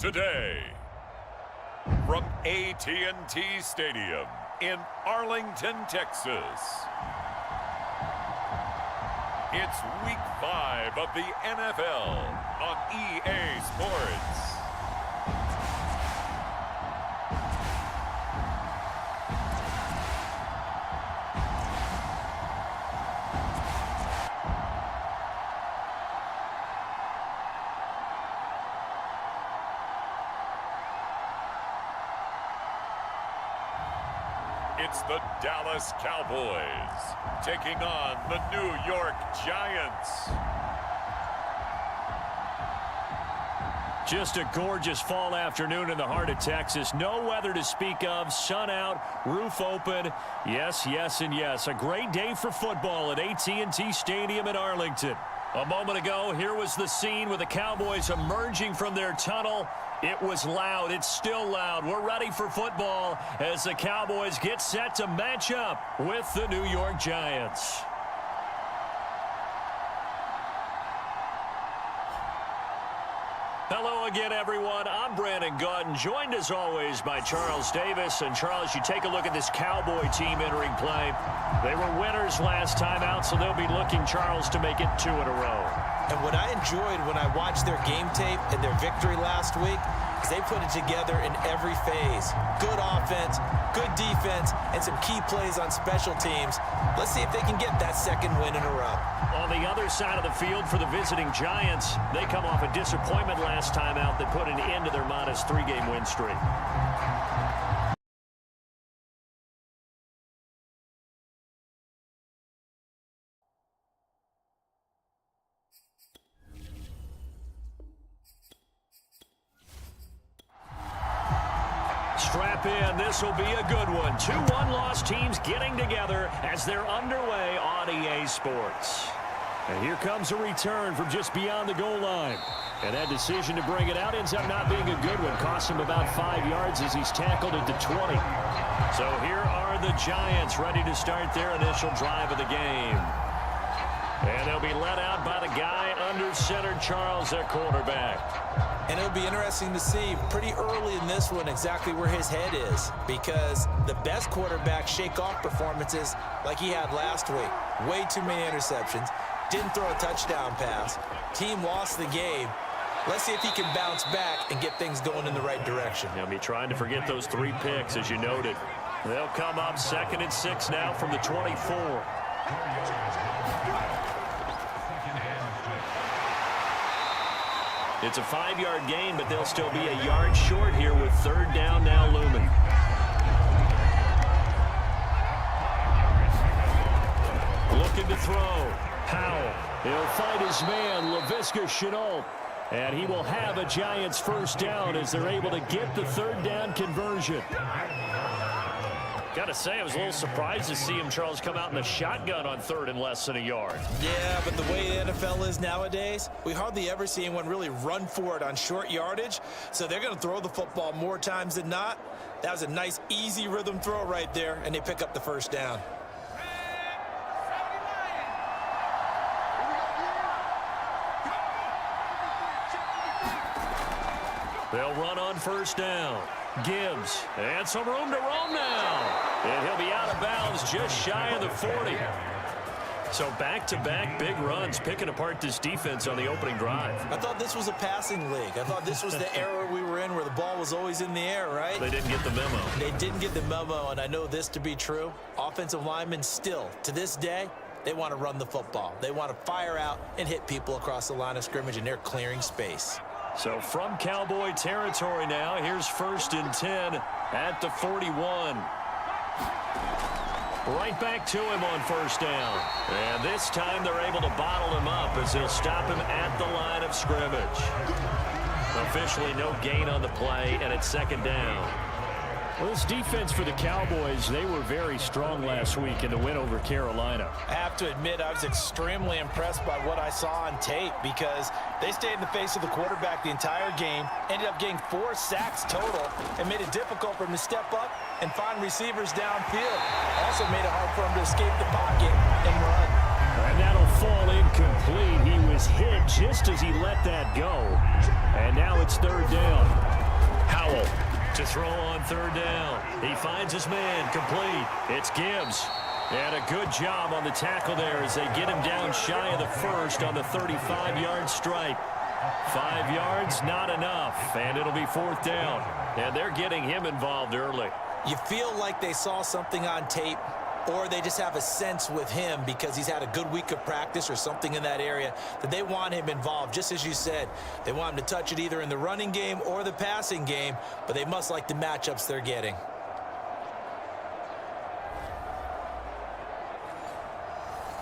today. From AT&T Stadium in Arlington, Texas. It's Week 5 of the NFL on EA Sports. It's the Dallas Cowboys taking on the New York Giants. Just a gorgeous fall afternoon in the heart of Texas. No weather to speak of. Sun out, roof open. Yes, yes, and yes. A great day for football at AT&T Stadium in Arlington. A moment ago, here was the scene with the Cowboys emerging from their tunnel. It was loud. It's still loud. We're ready for football as the Cowboys get set to match up with the New York Giants. Hello again, everyone. I'm Brandon Gautin, joined as always by Charles Davis. And Charles, you take a look at this Cowboy team entering play. They were winners last time out, so they'll be looking, Charles, to make it 2 in a row. And what I enjoyed when I watched their game tape and their victory last week is they put it together in every phase. Good offense, good defense, and some key plays on special teams. Let's see if they can get that second win in a row. On the other side of the field for the visiting Giants, they come off a disappointment last time out that put an end to their modest 3-game win streak. Strap in. This will be a good one. 2 one-loss teams getting together as they're underway on EA Sports. And here comes a return from just beyond the goal line. And that decision to bring it out ends up not being a good one. Costs him about 5 yards as he's tackled at the 20. So here are the Giants ready to start their initial drive of the game. And they'll be let out by the guy under center, Charles, their quarterback. And it'll be interesting to see pretty early in this one exactly where his head is, because the best quarterbacks shake off performances like he had last week. Way too many interceptions. Didn't throw a touchdown pass. Team lost the game. Let's see if he can bounce back and get things going in the right direction. He'll be trying to forget those 3 picks, as you noted. They'll come up 2nd and 6 now from the 24. It's a 5-yard gain, but they'll still be a yard short here with 3rd down now looming. Looking to throw. Powell. He'll find his man, Laviska Shenault. And he will have a Giants 1st down as they're able to get the 3rd down conversion. Got to say, I was a little surprised to see him, Charles, come out in the shotgun on 3rd and less than a yard. Yeah, but the way the NFL is nowadays, we hardly ever see anyone really run for it on short yardage. So they're going to throw the football more times than not. That was a nice, easy rhythm throw right there, and they pick up the 1st down. They'll run on 1st down. Gibbs, and some room to roam now. And he'll be out of bounds just shy of the 40. So back-to-back big runs picking apart this defense on the opening drive. I thought this was a passing league. I thought this was the era we were in where the ball was always in the air, right? They didn't get the memo. They didn't get the memo, and I know this to be true. Offensive linemen still, to this day, they want to run the football. They want to fire out and hit people across the line of scrimmage, and they're clearing space. So from Cowboy territory now, here's 1st and 10 at the 41. Right back to him on 1st down. And this time they're able to bottle him up as they'll stop him at the line of scrimmage. Officially no gain on the play, and it's 2nd down. Well, this defense for the Cowboys, they were very strong last week in the win over Carolina. I have to admit, I was extremely impressed by what I saw on tape because they stayed in the face of the quarterback the entire game, ended up getting 4 sacks total, and made it difficult for him to step up and find receivers downfield. Also made it hard for him to escape the pocket and run. And that'll fall incomplete. He was hit just as he let that go. And now it's 3rd down. Howell to throw on third down. He finds his man, complete. It's Gibbs. And a good job on the tackle there as they get him down shy of the first on the 35-yard stripe. 5 yards, not enough, and it'll be fourth down. And they're getting him involved early. You feel like they saw something on tape, or they just have a sense with him because he's had a good week of practice or something in that area that they want him involved. Just as you said, they want him to touch it either in the running game or the passing game, but they must like the matchups they're getting.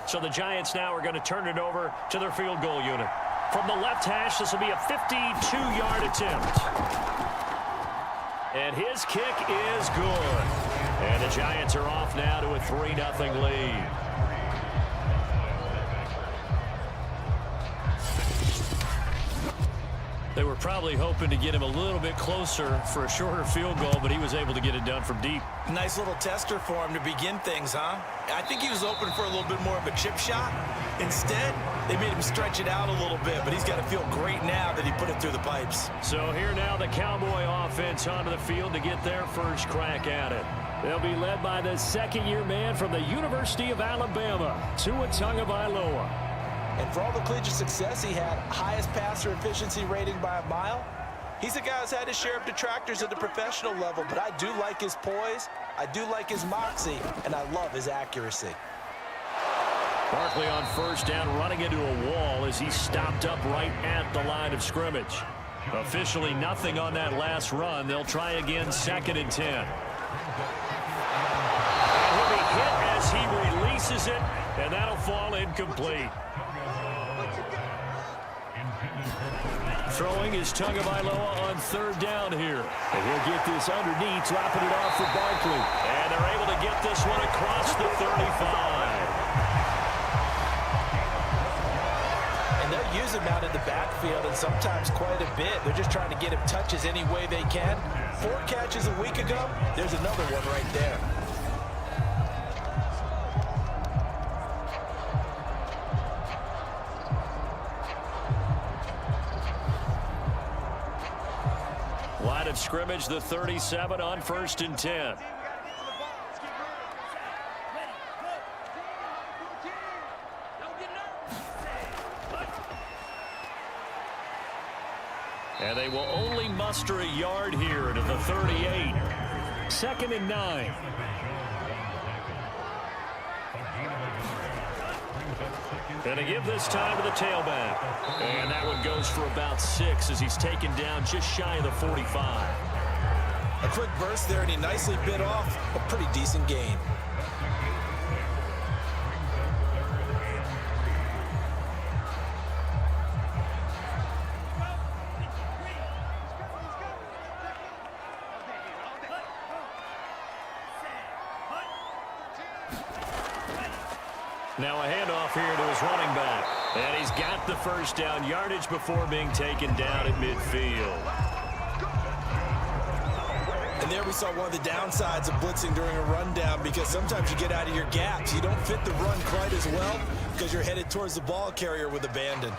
So the Giants now are going to turn it over to their field goal unit. From the left hash, this will be a 52-yard attempt. And his kick is good. And the Giants are off now to a 3-0 lead. They were probably hoping to get him a little bit closer for a shorter field goal, but he was able to get it done from deep. Nice little tester for him to begin things, huh? I think he was open for a little bit more of a chip shot. Instead, they made him stretch it out a little bit, but he's got to feel great now that he put it through the pipes. So here now the Cowboy offense onto the field to get their first crack at it. They'll be led by the second-year man from the University of Alabama, Tua Tagovailoa. And for all the collegiate success he had, highest passer efficiency rating by a mile, he's a guy who's had his share of detractors at the professional level, but I do like his poise, I do like his moxie, and I love his accuracy. Barkley on first down, running into a wall as he stopped up right at the line of scrimmage. Officially nothing on that last run. They'll try again, 2nd and 10. And he'll be hit as he releases it, and that'll fall incomplete. Throwing is Tagovailoa on third down here. And he'll get this underneath, dropping it off for Barkley. And they're able to get this one across the 35. And they'll use him out in the backfield, and sometimes quite a bit. They're just trying to get him touches any way they can. 4 catches a week ago, there's another one right there. Line of scrimmage, the 37 on 1st and 10. And they will only muster a yard here to the 38. 2nd and 9. And to give this time to the tailback. And that one goes for about 6 as he's taken down just shy of the 45. A quick burst there, and he nicely bit off a pretty decent gain. Now a handoff here to his running back. And he's got the first down, yardage before being taken down at midfield. And there we saw one of the downsides of blitzing during a rundown, because sometimes you get out of your gaps. You don't fit the run quite as well because you're headed towards the ball carrier with abandon.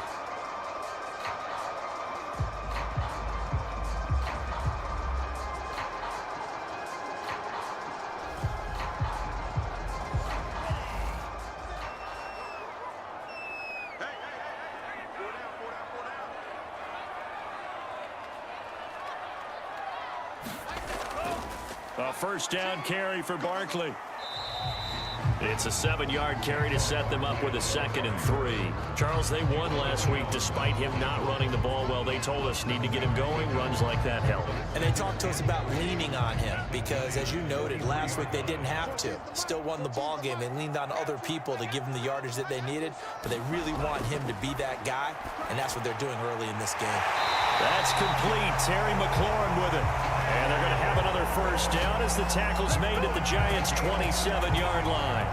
A first down carry for Barkley. It's a 7-yard carry to set them up with a 2nd and 3. Charles, they won last week despite him not running the ball well. They told us need to get him going. Runs like that help. And they talked to us about leaning on him because, as you noted, last week they didn't have to. Still won the ball game. They leaned on other people to give them the yardage that they needed, but they really want him to be that guy, and that's what they're doing early in this game. That's complete. Terry McLaurin with it. And they're going to have another first down as the tackle's made at the Giants' 27-yard line.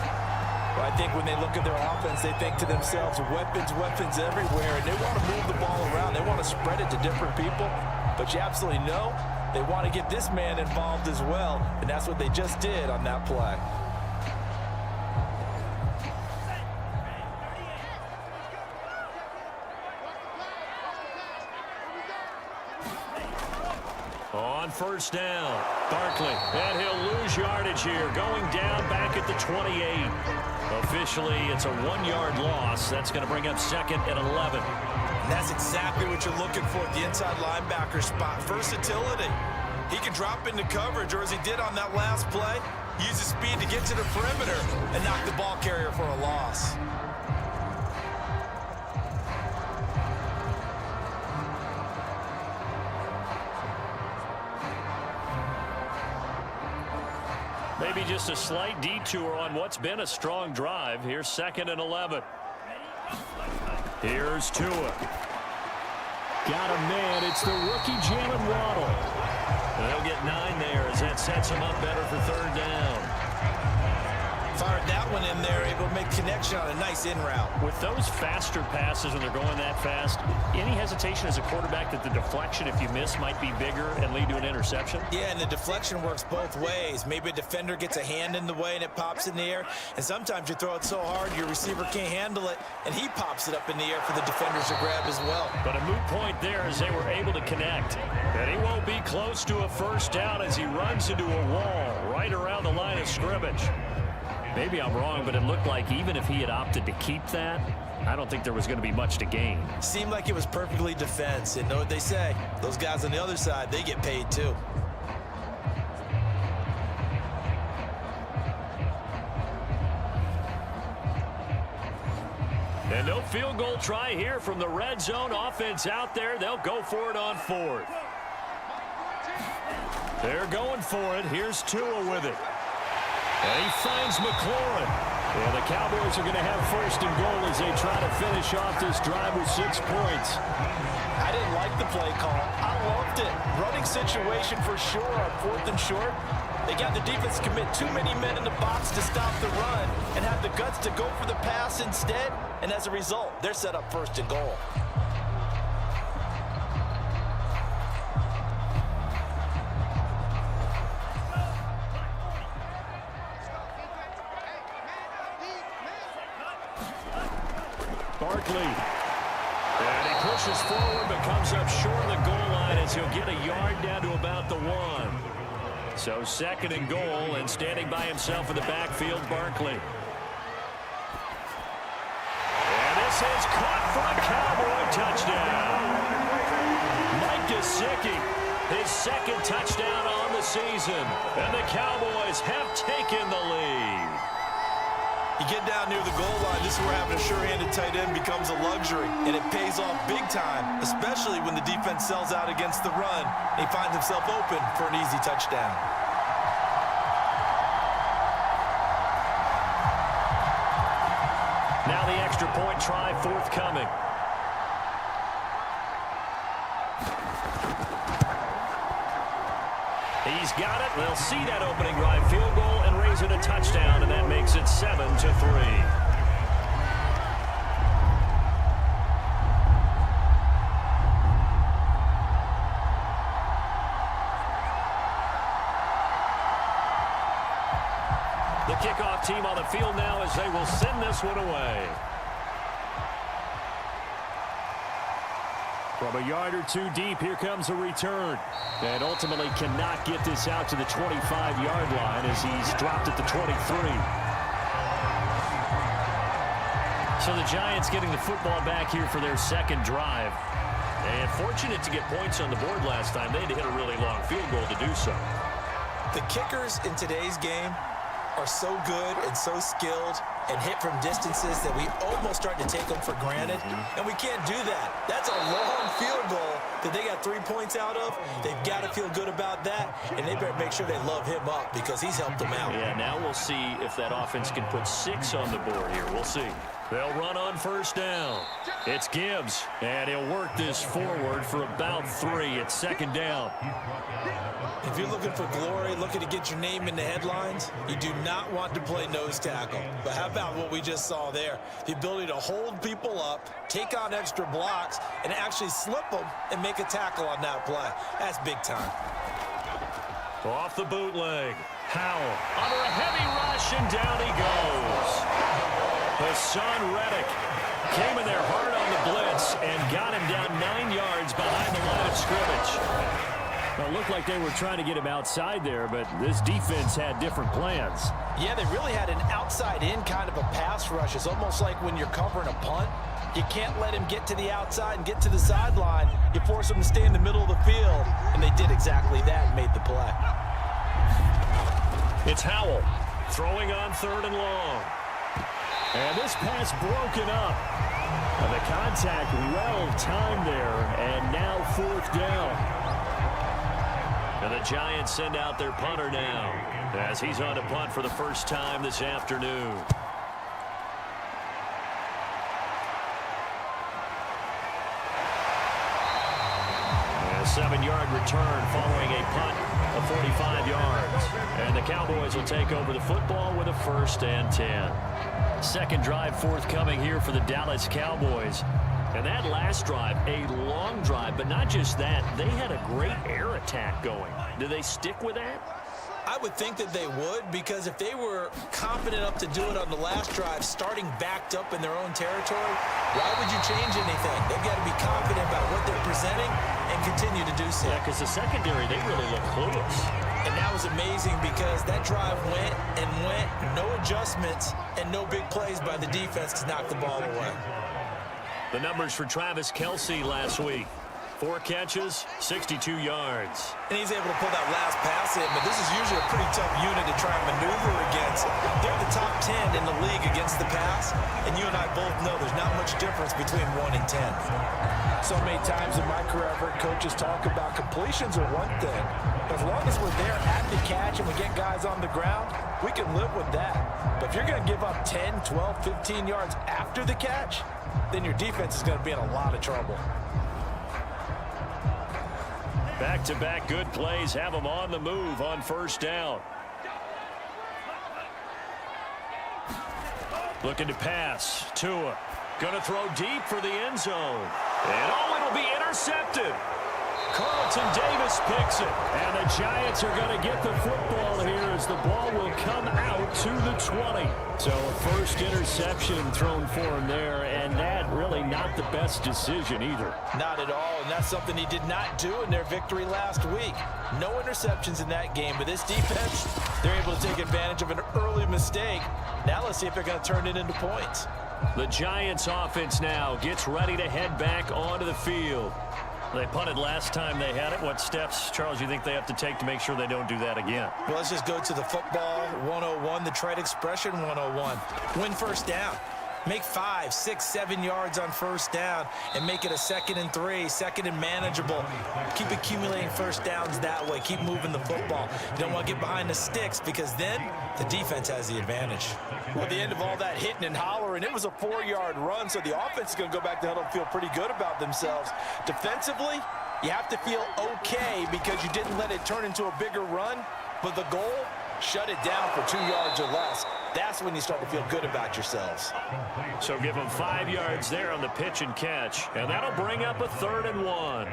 Well, I think when they look at their offense, they think to themselves, weapons, weapons everywhere, and they want to move the ball around. They want to spread it to different people, but you absolutely know they want to get this man involved as well, and that's what they just did on that play. On first down, Barkley, and he'll lose yardage here, going down back at the 28. Officially, it's a 1-yard loss. That's going to bring up 2nd and 11. And that's exactly what you're looking for at the inside linebacker spot. Versatility. He can drop into coverage, or as he did on that last play, use his speed to get to the perimeter and knock the ball carrier for a loss. Maybe just a slight detour on what's been a strong drive. Here's 2nd and 11. Here's Tua. Got a man. It's the rookie Jalen Waddle. They'll get 9 there as that sets him up better for 3rd down. Fired that one in there, able to make connection on a nice in route. With those faster passes when they're going that fast, any hesitation as a quarterback that the deflection, if you miss, might be bigger and lead to an interception? Yeah, and the deflection works both ways. Maybe a defender gets a hand in the way and it pops in the air, and sometimes you throw it so hard your receiver can't handle it, and he pops it up in the air for the defenders to grab as well. But a moot point there as they were able to connect. And he won't be close to a 1st down as he runs into a wall right around the line of scrimmage. Maybe I'm wrong, but it looked like even if he had opted to keep that, I don't think there was going to be much to gain. Seemed like it was perfectly defense, and know what they say. Those guys on the other side, they get paid too. And no field goal try here from the red zone offense out there. They'll go for it on 4th. They're going for it. Here's Tua with it. And he finds McLaurin. And the Cowboys are going to have 1st and goal as they try to finish off this drive with 6 points. I didn't like the play call. I loved it. Running situation for sure on 4th and short. They got the defense commit too many men in the box to stop the run and have the guts to go for the pass instead. And as a result, they're set up 1st and goal. Barkley. And he pushes forward but comes up short of the goal line as he'll get a yard down to about the 1. So 2nd and goal, and standing by himself in the backfield, Barkley. And this is caught for a Cowboy touchdown. Mike Gesicki, his 2nd touchdown on the season. And the Cowboys have taken the lead. You get down near the goal line, this is where having a sure-handed tight end becomes a luxury, and it pays off big time, especially when the defense sells out against the run, and he finds himself open for an easy touchdown. Now the extra point try forthcoming. He's got it. They'll see that opening drive field goal and raise it a touchdown, and that makes it 7-3. The kickoff team on the field now as they will send this one away. From a yard or 2 deep, here comes a return. And ultimately cannot get this out to the 25-yard line as he's dropped at the 23. So the Giants getting the football back here for their 2nd drive. And fortunate to get points on the board last time. They had to hit a really long field goal to do so. The kickers in today's game are so good and so skilled and hit from distances that we almost start to take them for granted, and we can't do that. That's a long field goal that they got 3 points out of. They've got to feel good about that, and they better make sure they love him up because he's helped them out. Yeah, now we'll see if that offense can put 6 on the board here. We'll see. They'll run on 1st down. It's Gibbs, and he'll work this forward for about 3. It's 2nd down. If you're looking for glory, looking to get your name in the headlines, you do not want to play nose tackle. But how about what we just saw there? The ability to hold people up, take on extra blocks, and actually slip them and make a tackle on that play. That's big time. Off the bootleg. Howell under a heavy rush, and down he goes. Hassan Reddick came in there hard on the blitz and got him down 9 yards behind the line of scrimmage. Well, it looked like they were trying to get him outside there, but this defense had different plans. Yeah, they really had an outside-in kind of a pass rush. It's almost like when you're covering a punt, you can't let him get to the outside and get to the sideline. You force him to stay in the middle of the field, and they did exactly that and made the play. It's Howell throwing on 3rd and long. And this pass broken up. And the contact well timed there, and now 4th down. And the Giants send out their punter now as he's on to punt for the first time this afternoon. A 7-yard return following a punt of 45 yards. And the Cowboys will take over the football with a 1st and 10. Second drive forthcoming here for the Dallas Cowboys. And that last drive, a long drive, but not just that, they had a great air attack going. Do they stick with that? I would think that they would, because if they were confident enough to do it on the last drive, starting backed up in their own territory, why would you change anything? They've got to be confident about what they're presenting and continue to do so. Yeah, because the secondary, they really look clueless. And that was amazing because that drive went and went, no adjustments, and no big plays by the defense to knock the ball away. The numbers for Travis Kelce last week. 4 catches, 62 yards. And he's able to pull that last pass in, but this is usually a pretty tough unit to try and maneuver against. They're the top 10 in the league against the pass, and you and I both know there's not much difference between 1 and 10. So many times in my career, I've heard coaches talk about completions are one thing. As long as we're there at the catch and we get guys on the ground, we can live with that. But if you're going to give up 10, 12, 15 yards after the catch, then your defense is going to be in a lot of trouble. Back-to-back good plays have them on the move on 1st down. Looking to pass. Tua going to throw deep for the end zone. And it'll be intercepted. Carlton Davis picks it. And the Giants are going to get the football here as the ball will come out to the 20. So a first interception thrown for him there, and that really not the best decision either. Not at all, and that's something he did not do in their victory last week. No interceptions in that game, but this defense, they're able to take advantage of an early mistake. Now let's see if they're going to turn it into points. The Giants offense now gets ready to head back onto the field. They punted last time they had it. What steps, Charles, you think they have to take to make sure they don't do that again? Well, let's just go to the football 101, the trade expression 101. Win 1st down. Make 5, 6, 7 yards on 1st down and make it a 2nd and 3, 2nd and manageable. Keep accumulating 1st downs that way. Keep moving the football. You don't want to get behind the sticks because then the defense has the advantage. Well, at the end of all that hitting and hollering, it was a 4-yard run, so the offense is going to go back to huddle and feel pretty good about themselves. Defensively, you have to feel okay because you didn't let it turn into a bigger run, but the goal, shut it down for 2 yards or less. That's when you start to feel good about yourselves. So give them 5 yards there on the pitch and catch, and that'll bring up a 3rd and 1.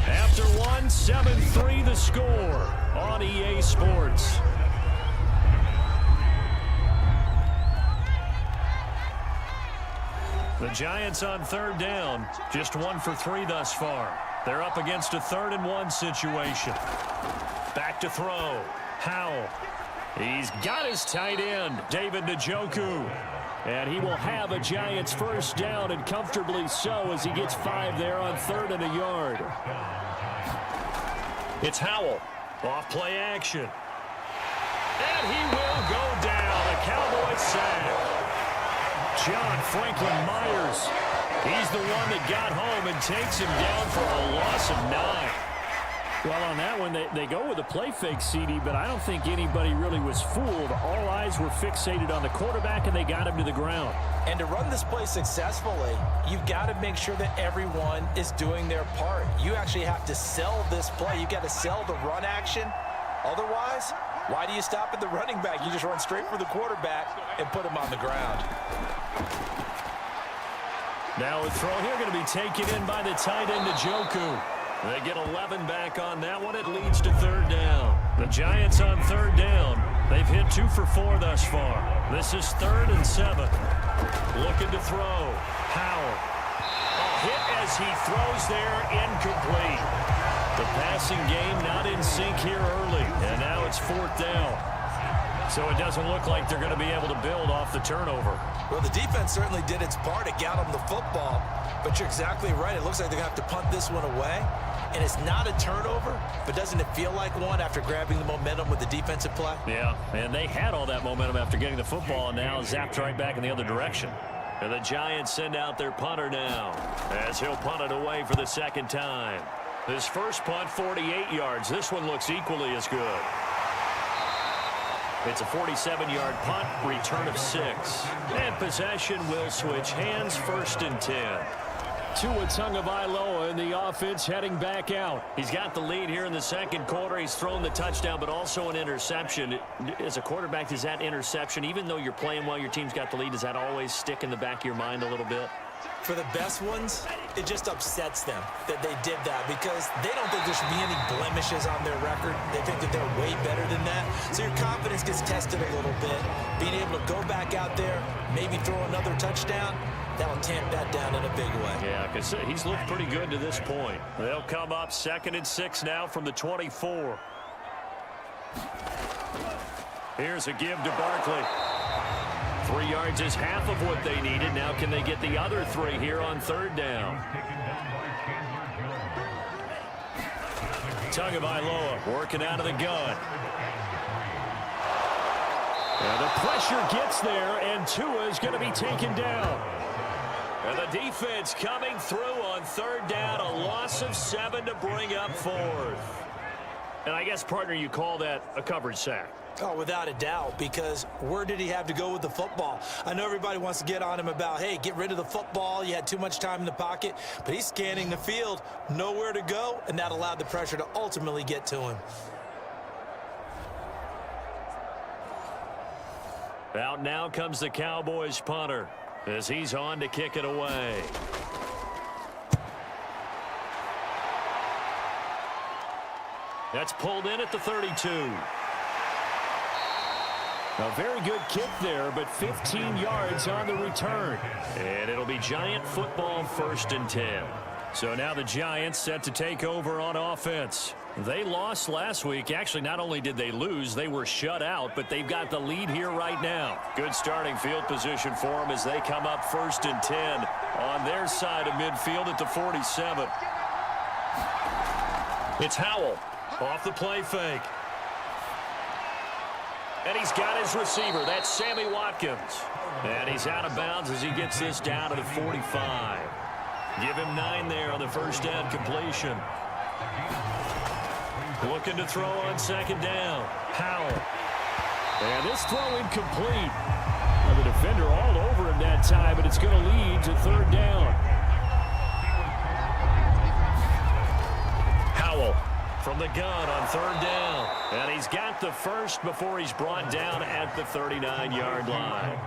After 1, 7-3 the score on EA Sports. The Giants on 3rd down, just 1 for 3 thus far. They're up against a 3rd and 1 situation. Back to throw. Howell. He's got his tight end, David Njoku. And he will have a Giants 1st down, and comfortably so as he gets 5 there on 3rd and a yard. It's Howell. Off play action. And he will go down. A Cowboys sack. John Franklin Myers. He's the one that got home and takes him down for a loss of 9. Well, on that one, they go with a play fake, CD, but I don't think anybody really was fooled. All eyes were fixated on the quarterback, and they got him to the ground. And to run this play successfully, you've got to make sure that everyone is doing their part. You actually have to sell this play. You've got to sell the run action. Otherwise, why do you stop at the running back? You just run straight for the quarterback and put him on the ground. Now a throw here going to be taken in by the tight end, Njoku. They get 11 back on that one. It leads to 3rd down. The Giants on 3rd down They've hit 2 for 4 thus far. This is 3rd and 7. Looking to throw. Howell. A hit as he throws there, incomplete. The passing game not in sync here early, and now it's 4th down. So it doesn't look like they're going to be able to build off the turnover. Well, the defense certainly did its part to get them the football, but you're exactly right. It looks like they're going to have to punt this one away, and it's not a turnover, but doesn't it feel like one after grabbing the momentum with the defensive play? Yeah, and they had all that momentum after getting the football, and now zapped right back in the other direction. And the Giants send out their punter now, as he'll punt it away for the 2nd time. His first punt, 48 yards. This one looks equally as good. It's a 47-yard punt, return of 6. And possession will switch hands, 1st and 10. Tua Tagovailoa in the offense heading back out. He's got the lead here in the 2nd quarter. He's thrown the touchdown, but also an interception. As a quarterback, does that interception, even though you're playing while your team's got the lead, does that always stick in the back of your mind a little bit? For the best ones, it just upsets them that they did that because they don't think there should be any blemishes on their record. They think that they're way better than that. So your confidence gets tested a little bit. Being able to go back out there, maybe throw another touchdown, that'll tamp that down in a big way. Yeah, because he's looked pretty good to this point. They'll come up 2nd and 6 now from the 24. Here's a give to Barkley. 3 yards is half of what they needed. Now can they get the other 3 here on 3rd down? Tagovailoa working out of the gun. And the pressure gets there, and Tua is going to be taken down. And the defense coming through on 3rd down. A loss of 7 to bring up 4th. And I guess, partner, you call that a coverage sack. Oh, without a doubt, because where did he have to go with the football? I know everybody wants to get on him about, hey, get rid of the football. You had too much time in the pocket. But he's scanning the field, nowhere to go, and that allowed the pressure to ultimately get to him. Out now comes the Cowboys punter as he's on to kick it away. That's pulled in at the 32. A very good kick there, but 15 yards on the return. And it'll be Giant football, 1st and 10. So now the Giants set to take over on offense. They lost last week. Actually, not only did they lose, they were shut out, but they've got the lead here right now. Good starting field position for them as they come up 1st and 10 on their side of midfield at the 47. It's Howell off the play fake. And he's got his receiver. That's Sammy Watkins. And he's out of bounds as he gets this down to the 45. Give him 9 there on the first down completion. Looking to throw on 2nd down. Howell. And this throw incomplete. Now the defender all over him that time, but it's going to lead to 3rd down. Howell from the gun on 3rd down. And he's got the first before he's brought down at the 39-yard line.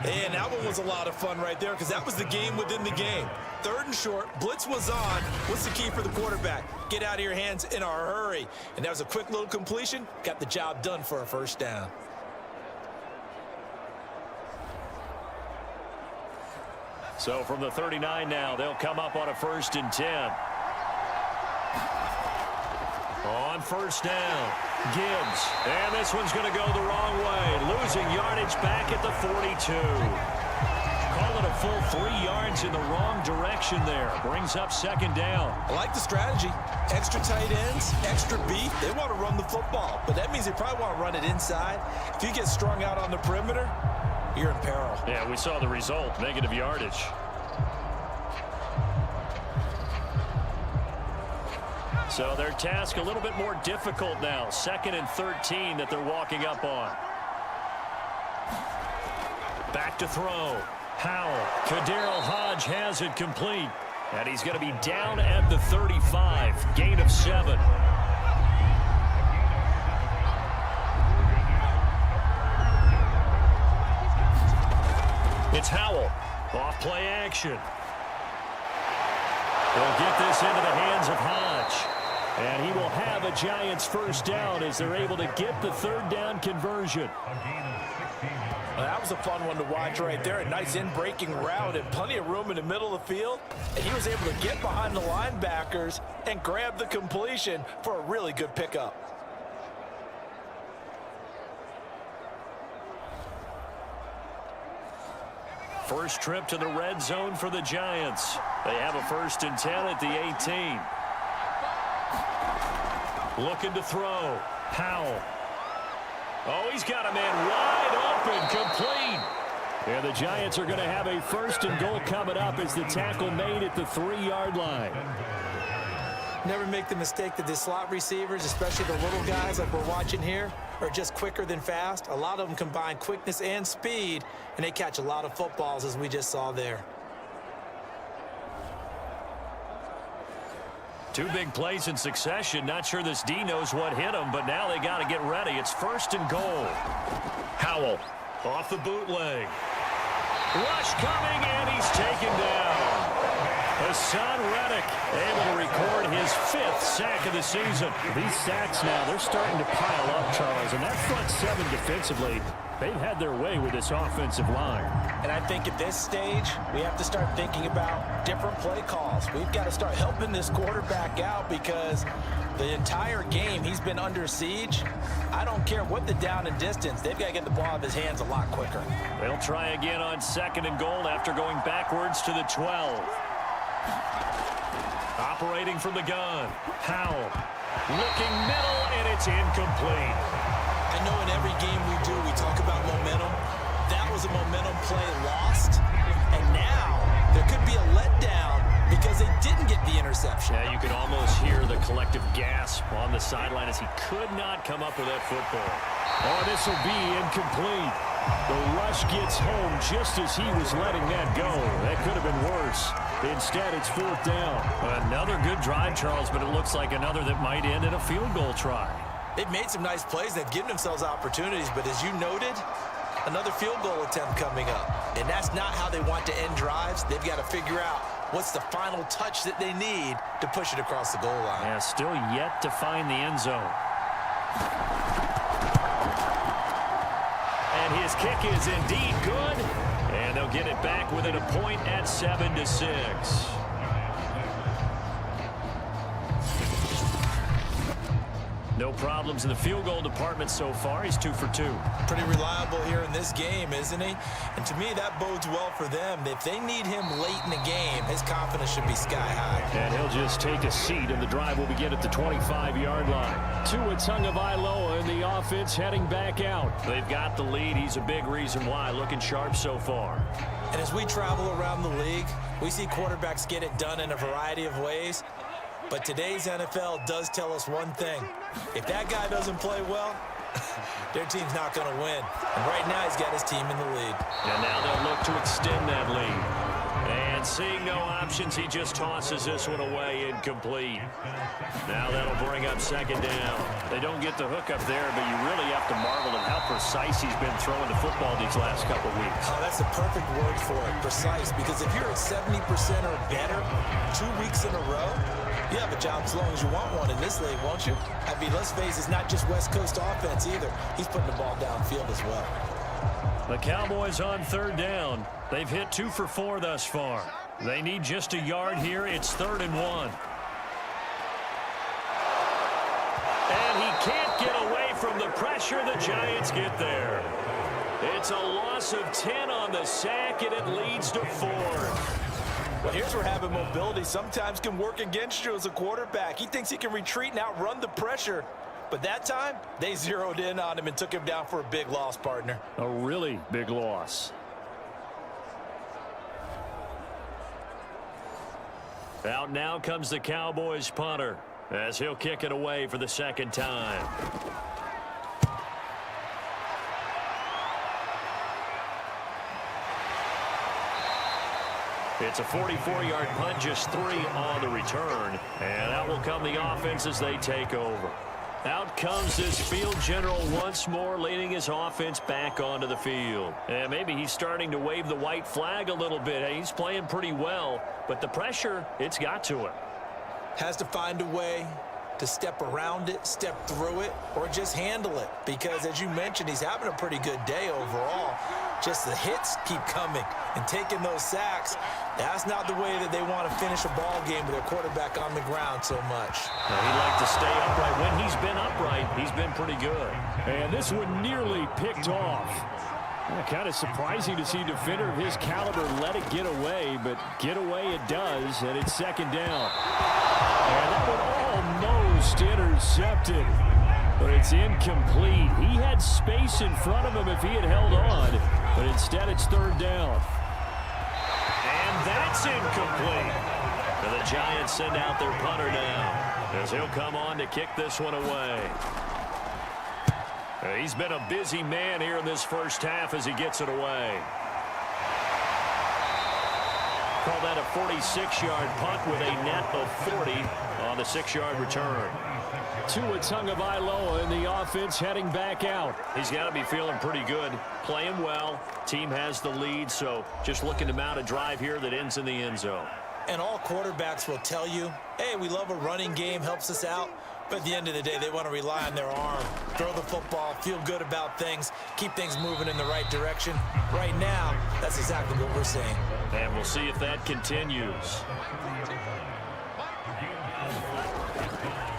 And that one was a lot of fun right there because that was the game within the game. 3rd and short, blitz was on. What's the key for the quarterback? Get out of your hands in a hurry. And that was a quick little completion. Got the job done for a 1st down. So from the 39 now, they'll come up on a 1st and 10. On 1st down, Gibbs. And this one's going to go the wrong way. Losing yardage back at the 42. Call it a full 3 yards in the wrong direction there. Brings up 2nd down. I like the strategy. Extra tight ends, extra beat. They want to run the football, but that means they probably want to run it inside. If you get strung out on the perimeter, you're in peril. Yeah, we saw the result. Negative yardage. So their task a little bit more difficult now. 2nd and 13 that they're walking up on. Back to throw. Howell. Kaderl Hodge has it complete. And he's going to be down at the 35. Gain of 7. It's Howell. Off play action. They'll get this into the hands of Hodge. And he will have a Giants first down as they're able to get the third down conversion. Well, that was a fun one to watch right there. A nice in-breaking route and plenty of room in the middle of the field. And he was able to get behind the linebackers and grab the completion for a really good pickup. First trip to the red zone for the Giants. They have a 1st and 10 at the 18. Looking to throw. Powell. Oh, he's got a man wide open, complete. And the Giants are going to have a 1st and goal coming up as the tackle made at the 3-yard line. Never make the mistake that the slot receivers, especially the little guys like we're watching here, are just quicker than fast. A lot of them combine quickness and speed, and they catch a lot of footballs, as we just saw there. 2 big plays in succession. Not sure this D knows what hit him, but now they got to get ready. It's 1st and goal. Howell off the bootleg. Rush coming, and he's taken down. Hassan Reddick able to record his 5th sack of the season. These sacks now, they're starting to pile up, Charles. And that front 7 defensively, they've had their way with this offensive line. And I think at this stage, we have to start thinking about different play calls. We've got to start helping this quarterback out because the entire game he's been under siege. I don't care what the down and distance. They've got to get the ball out of his hands a lot quicker. They'll try again on 2nd and goal after going backwards to the 12. Operating from the gun. Powell. Looking middle, and it's incomplete. I know in every game we do, we talk about momentum. That was a momentum play lost. And now there could be a letdown because they didn't get the interception. Yeah, you could almost hear the collective gasp on the sideline as he could not come up with that football. Oh, this will be incomplete. The rush gets home just as he was letting that go. That could have been worse. Instead, it's 4th down. Another good drive, Charles, but it looks like another that might end in a field goal try. They've made some nice plays. They've given themselves opportunities, but as you noted, another field goal attempt coming up. And that's not how they want to end drives. They've got to figure out what's the final touch that they need to push it across the goal line. Yeah, still yet to find the end zone. And his kick is indeed good. And they'll get it back within a point at 7-6. No problems in the field goal department so far. He's 2 for 2. Pretty reliable here in this game, isn't he? And to me, that bodes well for them. If they need him late in the game, his confidence should be sky high. And he'll just take a seat, and the drive will begin at the 25-yard line. Tua Tagovailoa and the offense heading back out. They've got the lead. He's a big reason why. Looking sharp so far. And as we travel around the league, we see quarterbacks get it done in a variety of ways. But today's NFL does tell us one thing. If that guy doesn't play well, their team's not going to win. And right now, he's got his team in the lead. And now they'll look to extend that lead. And seeing no options, he just tosses this one away, incomplete. Now that'll bring up 2nd down. They don't get the hook up there, but you really have to marvel at how precise he's been throwing the football these last couple of weeks. Oh, that's the perfect word for it, precise. Because if you're at 70% or better 2 weeks in a row, you have a job as long as you want one in this league, won't you? I mean, let's face it, it's not just West Coast offense either. He's putting the ball downfield as well. The Cowboys on 3rd down. They've hit 2 for 4 thus far. They need just a yard here. It's 3rd and 1. And he can't get away from the pressure. The Giants get there. It's a loss of 10 on the sack, and it leads to 4. Well, here's where having mobility sometimes can work against you as a quarterback. He thinks he can retreat and outrun the pressure. But that time, they zeroed in on him and took him down for a big loss, partner. A really big loss. Out now comes the Cowboys punter as he'll kick it away for the 2nd time. It's a 44-yard punt, just 3 on the return. And out will come the offense as they take over. Out comes this field general once more, leading his offense back onto the field. And maybe he's starting to wave the white flag a little bit. He's playing pretty well, but the pressure, it's got to him. Has to find a way to step around it, step through it, or just handle it. Because as you mentioned, he's having a pretty good day overall. Just the hits keep coming and taking those sacks. That's not the way that they want to finish a ball game with their quarterback on the ground so much. He'd like to stay upright. When he's been upright, he's been pretty good. And this one nearly picked off. Kind of surprising to see a defender of his caliber let it get away, but get away it does, and it's second down. And that one almost intercepted, but it's incomplete. He had space in front of him if he had held on, but instead it's third down. And that's incomplete. And the Giants send out their punter now, as he'll come on to kick this one away. He's been a busy man here in this first half as he gets it away. Call that a 46-yard punt with a net of 40 on the 6-yard return. Tua Tagovailoa in the offense heading back out. He's got to be feeling pretty good, playing well. Team has the lead, so just looking to mount a drive here that ends in the end zone. And all quarterbacks will tell you, hey, we love a running game, helps us out. But at the end of the day, they want to rely on their arm, throw the football, feel good about things, keep things moving in the right direction. Right now, that's exactly what we're seeing. And we'll see if that continues.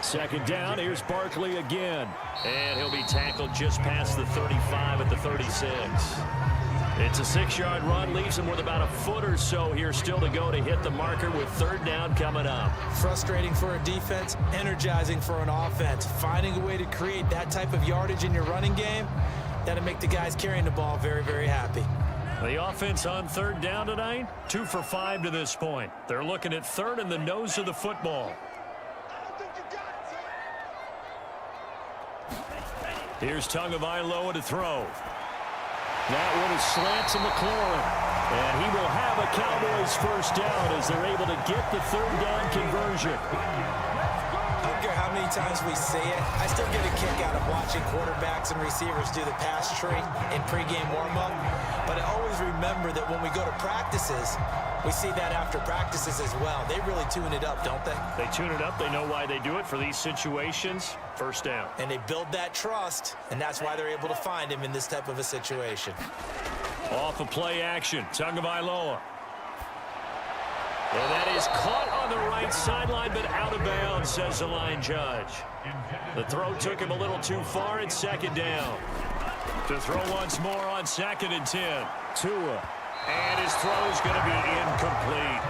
Second down, here's Barkley again. And he'll be tackled just past the 35 at the 36. It's a 6-yard run, leaves him with about a foot or so here still to go to hit the marker with third down coming up. Frustrating for a defense, energizing for an offense. Finding a way to create that type of yardage in your running game, that'll make the guys carrying the ball very, very happy. The offense on third down tonight, 2 for 5 to this point. They're looking at third in the nose of the football. Here's Tagovailoa to throw. That one is slant to McLaurin. And he will have a Cowboys first down as they're able to get the third down conversion. I don't care how many times we say it, I still get a kick out of watching quarterbacks and receivers do the pass tree in pregame warm-up. But I always remember that when we go to practices, we see that after practices as well. They really tune it up, don't they? They tune it up. They know why they do it for these situations. First down. And they build that trust, and that's why they're able to find him in this type of a situation. Off of play action, Tagovailoa. And that is caught on the right sideline, but out of bounds, says the line judge. The throw took him a little too far. It's second down. To throw once more on 2nd and 10. Tua. And his throw is going to be incomplete.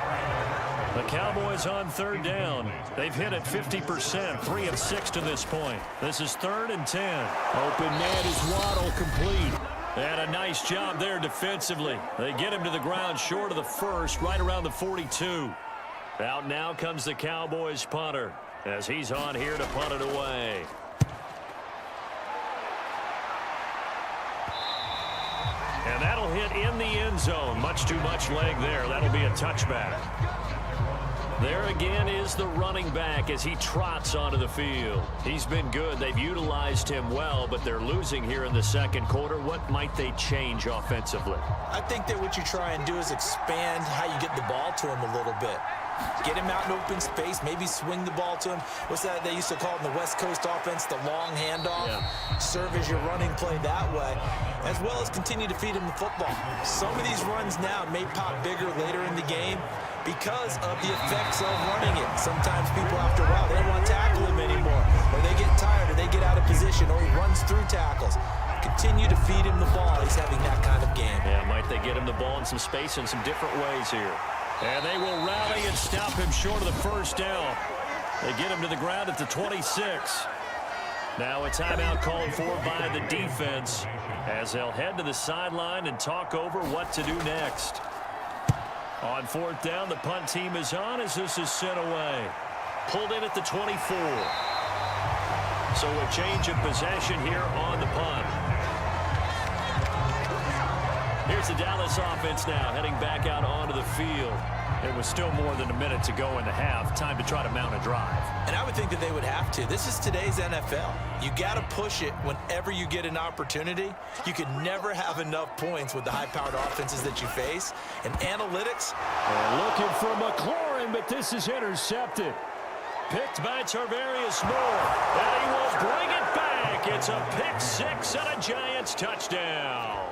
The Cowboys on third down. They've hit it 50%, 3 of 6 to this point. This is 3rd and 10. Open man is Waddle, complete. And a nice job there defensively. They get him to the ground short of the first, right around the 42. Out now comes the Cowboys punter as he's on here to punt it away. And that'll hit in the end zone. Much too much leg there. That'll be a touchback. There again is the running back as he trots onto the field. He's been good. They've utilized him well, but they're losing here in the second quarter. What might they change offensively? I think that what you try and do is expand how you get the ball to him a little bit. Get him out in open space, maybe swing the ball to him. What's that they used to call it in the West Coast offense, the long handoff? Yeah. Serve as your running play that way, as well as continue to feed him the football. Some of these runs now may pop bigger later in the game because of the effects of running it. Sometimes people, after a while, they don't want to tackle him anymore, or they get tired, or they get out of position, or he runs through tackles. Continue to feed him the ball. He's having that kind of game. Yeah, might they get him the ball in some space in some different ways here. And they will rally and stop him short of the first down. They get him to the ground at the 26. Now a timeout called for by the defense as they'll head to the sideline and talk over what to do next. On 4th down, the punt team is on as this is sent away. Pulled in at the 24. So a change of possession here on the punt. Here's the Dallas offense now heading back out onto the field. It was still more than a minute to go in the half. Time to try to mount a drive. And I would think that they would have to. This is today's NFL. You got to push it whenever you get an opportunity. You can never have enough points with the high-powered offenses that you face. And analytics. Looking for McLaurin, but this is intercepted. Picked by Tarvarius Moore. And he will bring it back. It's a pick six and a Giants touchdown.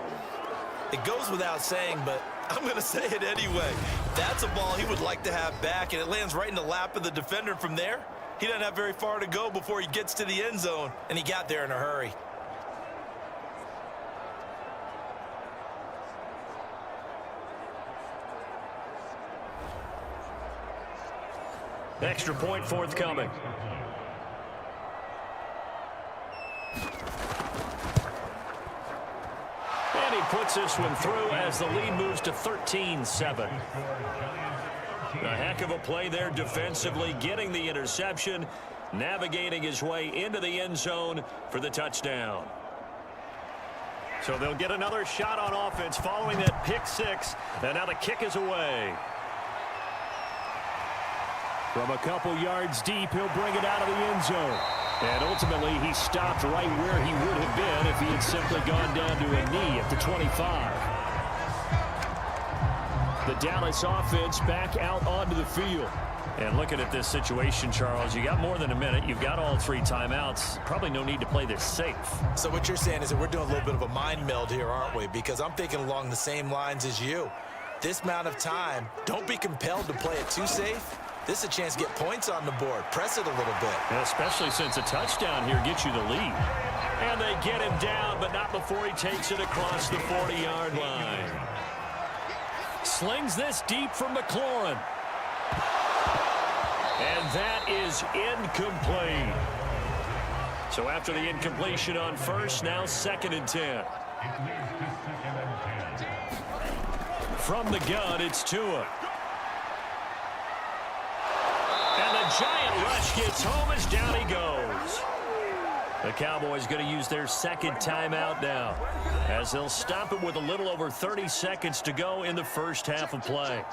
It goes without saying, but I'm going to say it anyway. That's a ball he would like to have back, and it lands right in the lap of the defender from there. He doesn't have very far to go before he gets to the end zone, and he got there in a hurry. Extra point forthcoming. And he puts this one through as the lead moves to 13-7. A heck of a play there defensively, getting the interception, navigating his way into the end zone for the touchdown. So they'll get another shot on offense following that pick six, and now the kick is away. From a couple yards deep, he'll bring it out of the end zone. And ultimately, he stopped right where he would have been if he had simply gone down to a knee at the 25. The Dallas offense back out onto the field. And looking at this situation, Charles, you got more than a minute. You've got all three timeouts. Probably no need to play this safe. So what you're saying is that we're doing a little bit of a mind meld here, aren't we? Because I'm thinking along the same lines as you. This amount of time, don't be compelled to play it too safe. This is a chance to get points on the board. Press it a little bit. And especially since a touchdown here gets you the lead. And they get him down, but not before he takes it across the 40-yard line. Slings this deep from McLaurin. And that is incomplete. So after the incompletion on first, now 2nd and 10. From the gun, it's Tua. And the giant rush gets home as down he goes. The Cowboys going to use their second timeout now, as they'll stop it with a little over 30 seconds to go in the first half of play.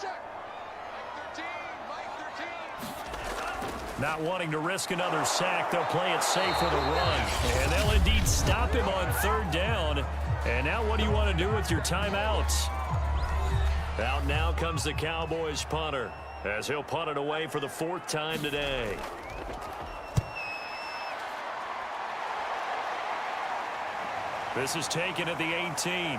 Not wanting to risk another sack, they'll play it safe with a run. And they'll indeed stop him on 3rd down. And now what do you want to do with your timeouts? Out now comes the Cowboys punter, as he'll punt it away for the 4th time today. This is taken at the 18.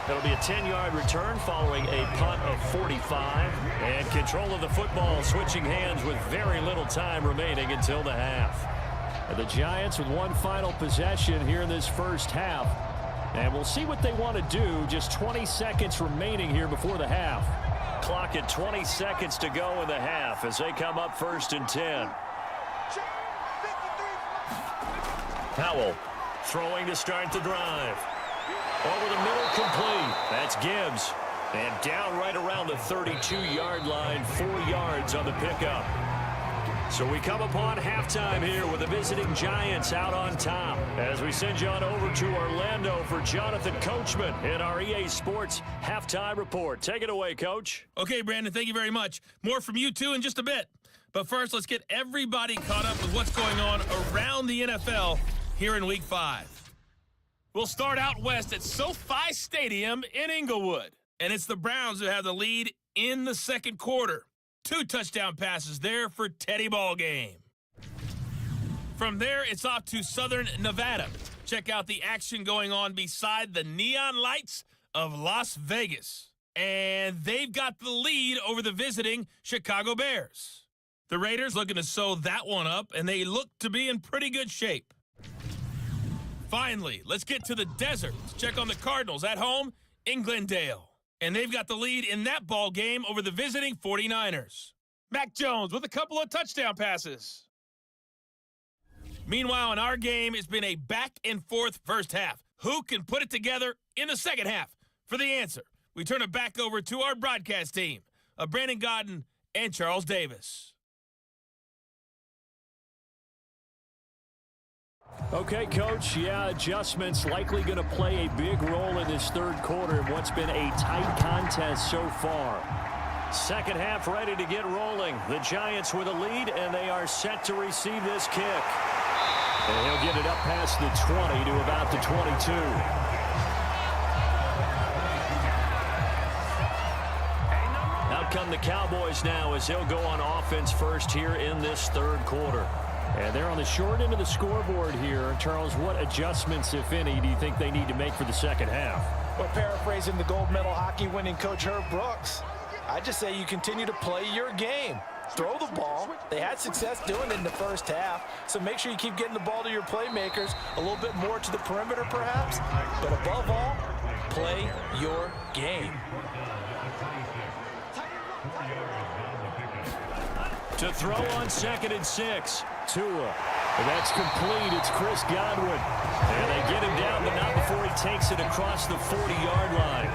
It'll be a 10-yard return following a punt of 45. And control of the football switching hands with very little time remaining until the half. And the Giants with one final possession here in this first half. And we'll see what they want to do. Just 20 seconds remaining here before the half. Clock at 20 seconds to go in the half as they come up 1st and 10. Powell throwing to start the drive. Over the middle, complete. That's Gibbs. And down right around the 32-yard line, 4 yards on the pickup. So we come upon halftime here with the visiting Giants out on top, as we send you on over to Orlando for Jonathan Coachman in our EA Sports Halftime Report. Take it away, Coach. Okay, Brandon, thank you very much. More from you two in just a bit. But first, let's get everybody caught up with what's going on around the NFL here in Week 5. We'll start out west at SoFi Stadium in Inglewood. And it's the Browns who have the lead in the second quarter. 2 touchdown passes there for Teddy Ballgame. From there, it's off to Southern Nevada. Check out the action going on beside the neon lights of Las Vegas. And they've got the lead over the visiting Chicago Bears. The Raiders looking to sew that one up, and they look to be in pretty good shape. Finally, let's get to the desert. Let's check on the Cardinals at home in Glendale. And they've got the lead in that ball game over the visiting 49ers. Mac Jones with a couple of touchdown passes. Meanwhile, in our game, it's been a back-and-forth first half. Who can put it together in the second half? For the answer, we turn it back over to our broadcast team of Brandon Godden and Charles Davis. Okay, Coach, adjustments likely going to play a big role in this third quarter in what's been a tight contest so far. Second half ready to get rolling. The Giants with a lead, and they are set to receive this kick. And he'll get it up past the 20 to about the 22. Now out come the Cowboys now as they'll go on offense first here in this third quarter. And they're on the short end of the scoreboard here. Charles, what adjustments, if any, do you think they need to make for the second half? Well, paraphrasing the gold medal hockey winning coach Herb Brooks, I just say you continue to play your game. Throw the ball. They had success doing it in the first half, so make sure you keep getting the ball to your playmakers, a little bit more to the perimeter perhaps, but above all, play your game. To throw on 2nd and 6. Tua. And that's complete. It's Chris Godwin. And they get him down, but not before he takes it across the 40-yard line.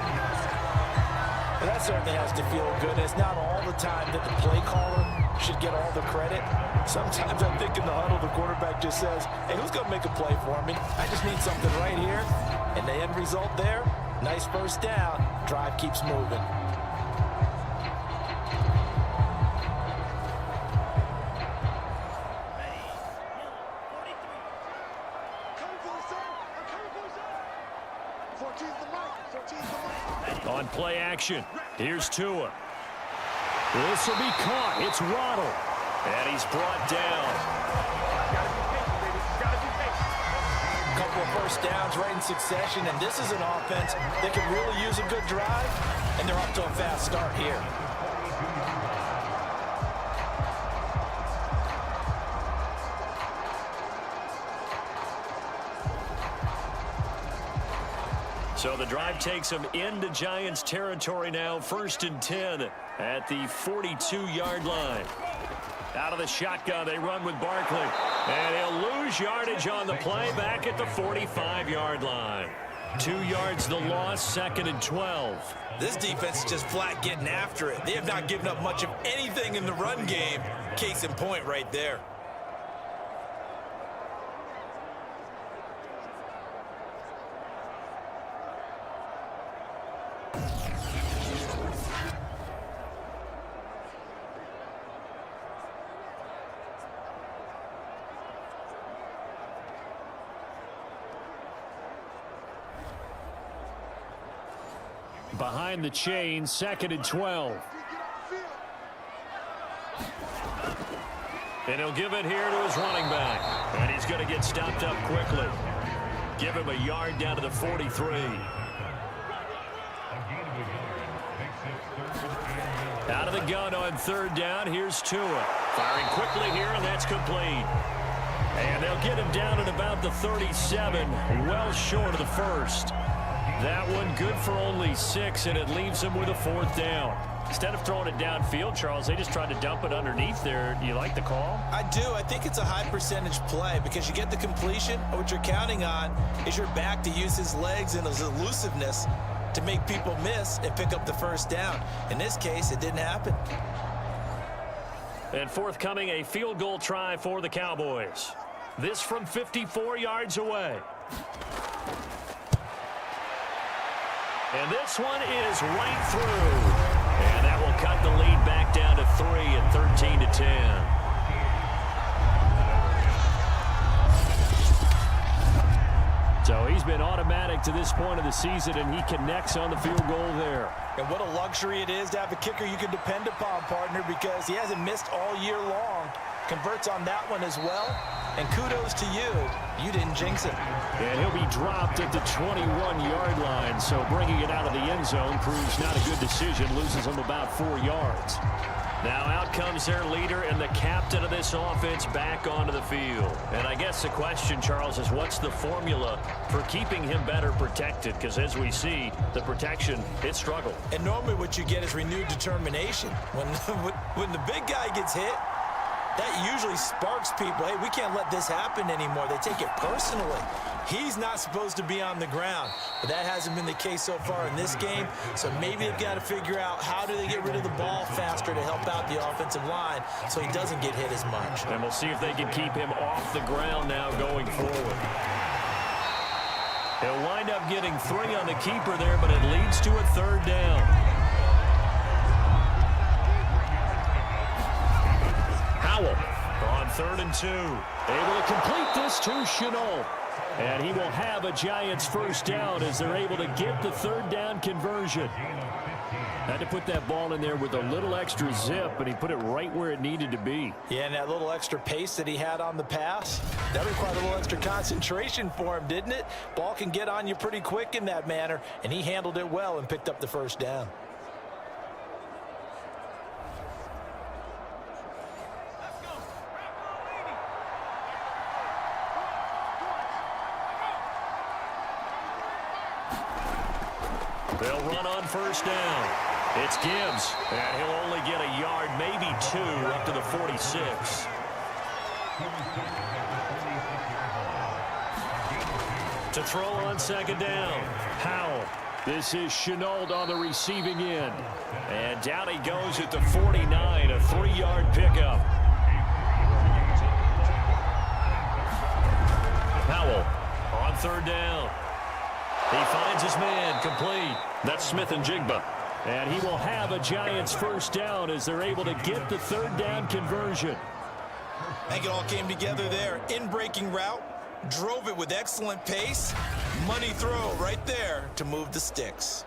Well, that certainly has to feel good. It's not all the time that the play caller should get all the credit. Sometimes I think in the huddle, the quarterback just says, hey, who's going to make a play for me? I just need something right here. And the end result there, nice first down. Drive keeps moving. On play action, here's Tua. This will be caught. It's Waddle. And he's brought down. A couple of first downs right in succession, and this is an offense that could really use a good drive, and they're off to a fast start here. So the drive takes them into Giants territory now. 1st and 10 at the 42-yard line. Out of the shotgun, they run with Barkley. And he'll lose yardage on the play back at the 45-yard line. 2 yards the loss, 2nd and 12. This defense is just flat getting after it. They have not given up much of anything in the run game. Case in point right there. Behind the chain, 2nd and 12. And he'll give it here to his running back. And he's going to get stopped up quickly. Give him a yard down to the 43. Out of the gun on 3rd down. Here's Tua. Firing quickly here, and that's complete. And they'll get him down at about the 37, well short of the 1st. That one good for only 6, and it leaves them with a 4th down. Instead of throwing it downfield, Charles, they just tried to dump it underneath there. Do you like the call? I do. I think it's a high percentage play because you get the completion. What you're counting on is your back to use his legs and his elusiveness to make people miss and pick up the 1st down. In this case, it didn't happen. And forthcoming, a field goal try for the Cowboys. This from 54 yards away. And this one is right through. And that will cut the lead back down to 3 at 13-10. So he's been automatic to this point of the season, and he connects on the field goal there. And what a luxury it is to have a kicker you can depend upon, partner, because he hasn't missed all year long. Converts on that one as well. And kudos to you. You didn't jinx it. And he'll be dropped at the 21-yard line, so bringing it out of the end zone proves not a good decision. Loses him about 4 yards. Now out comes their leader and the captain of this offense back onto the field. And I guess the question, Charles, is what's the formula for keeping him better protected? Because as we see, the protection, it struggled. And normally what you get is renewed determination. When the big guy gets hit, that usually sparks people. Hey, we can't let this happen anymore. They take it personally. He's not supposed to be on the ground, but that hasn't been the case so far in this game. So maybe they've got to figure out how do they get rid of the ball faster to help out the offensive line so he doesn't get hit as much. And we'll see if they can keep him off the ground now going forward. He'll wind up getting 3 on the keeper there, but it leads to a 3rd down. Howell on 3rd and 2. Able to complete this to Chenault. And he will have a Giants 1st down as they're able to get the 3rd down conversion. Had to put that ball in there with a little extra zip, and he put it right where it needed to be. Yeah, and that little extra pace that he had on the pass, that required a little extra concentration for him, didn't it? Ball can get on you pretty quick in that manner, and he handled it well and picked up the first down. They'll run on first down. It's Gibbs, and he'll only get a yard, maybe 2, up to the 46. To throw on second down, Howell. This is Chenault on the receiving end. And down he goes at the 49, a 3-yard pickup. Howell on third down. He finds his man, complete. That's Smith and Jigba. And he will have a Giants first down as they're able to get the third down conversion. I think it all came together there. In-breaking route, drove it with excellent pace. Money throw right there to move the sticks.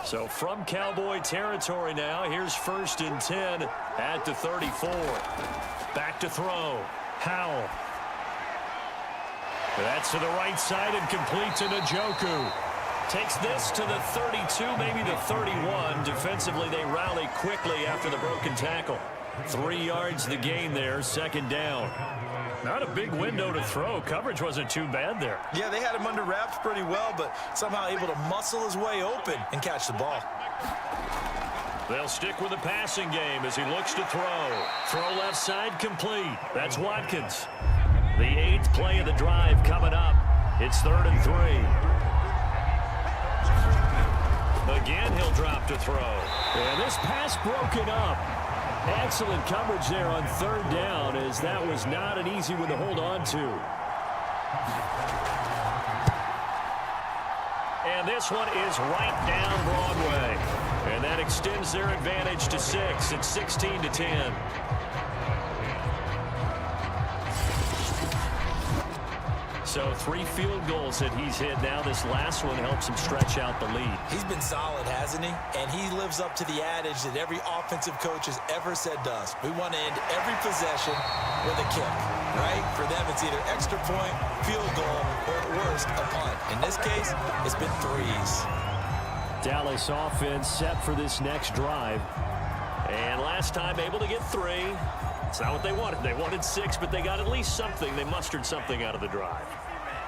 So from Cowboy territory now, here's 1st and 10 at the 34. Back to throw. Howell. That's to the right side and complete to Njoku. Takes this to the 32, maybe the 31. Defensively, they rally quickly after the broken tackle. 3 yards the gain there, second down. Not a big window to throw. Coverage wasn't too bad there. Yeah, they had him under wraps pretty well, but somehow able to muscle his way open and catch the ball. They'll stick with the passing game as he looks to throw. Throw left side complete. That's Watkins. The 8th play of the drive coming up. It's 3rd and 3. Again, he'll drop to throw. And this pass broken up. Excellent coverage there on third down, as that was not an easy one to hold on to. And this one is right down Broadway. And that extends their advantage to 6. It's 16-10. So 3 field goals that he's hit now. This last one helps him stretch out the lead. He's been solid, hasn't he? And he lives up to the adage that every offensive coach has ever said to us. We want to end every possession with a kick, right? For them, it's either extra point, field goal, or at worst, a punt. In this case, it's been 3s. Dallas offense set for this next drive. And last time able to get 3. It's not what they wanted. They wanted 6, but they got at least something. They mustered something out of the drive.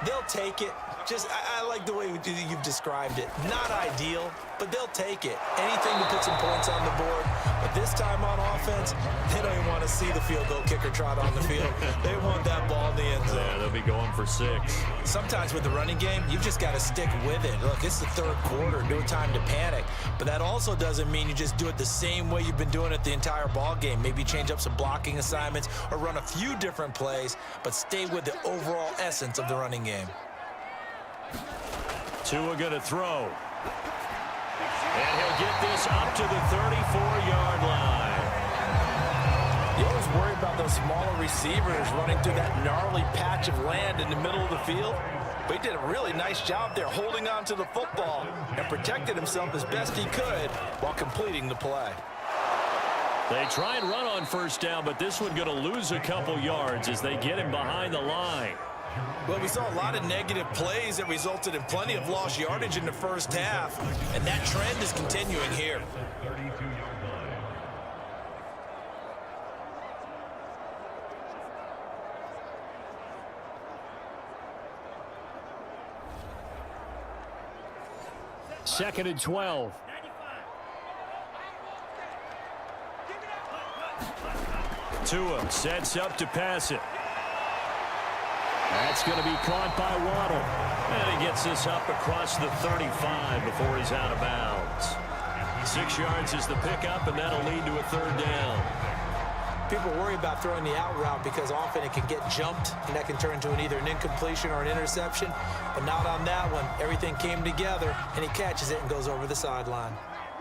They'll take it. I like the way you've described it. Not ideal, but they'll take it. Anything to put some points on the board. But this time on offense, they don't even want to see the field goal kicker trot on the field. They want that ball in the end zone. Yeah, they'll be going for 6. Sometimes with the running game, you've just got to stick with it. Look, it's the 3rd quarter. No time to panic. But that also doesn't mean you just do it the same way you've been doing it the entire ball game. Maybe change up some blocking assignments or run a few different plays, but stay with the overall essence of the running game. Tua going to throw. And he'll get this up to the 34-yard line. You always worry about those smaller receivers running through that gnarly patch of land in the middle of the field. But he did a really nice job there holding on to the football and protected himself as best he could while completing the play. They try and run on first down, but this one going to lose a couple yards as they get him behind the line. Well, we saw a lot of negative plays that resulted in plenty of lost yardage in the first half, and that trend is continuing here. Second and 12. Tua sets up to pass it. That's going to be caught by Waddle. And he gets this up across the 35 before he's out of bounds. 6 yards is the pickup, and that'll lead to a 3rd down. People worry about throwing the out route because often it can get jumped, and that can turn into either an incompletion or an interception. But not on that one. Everything came together, and he catches it and goes over the sideline.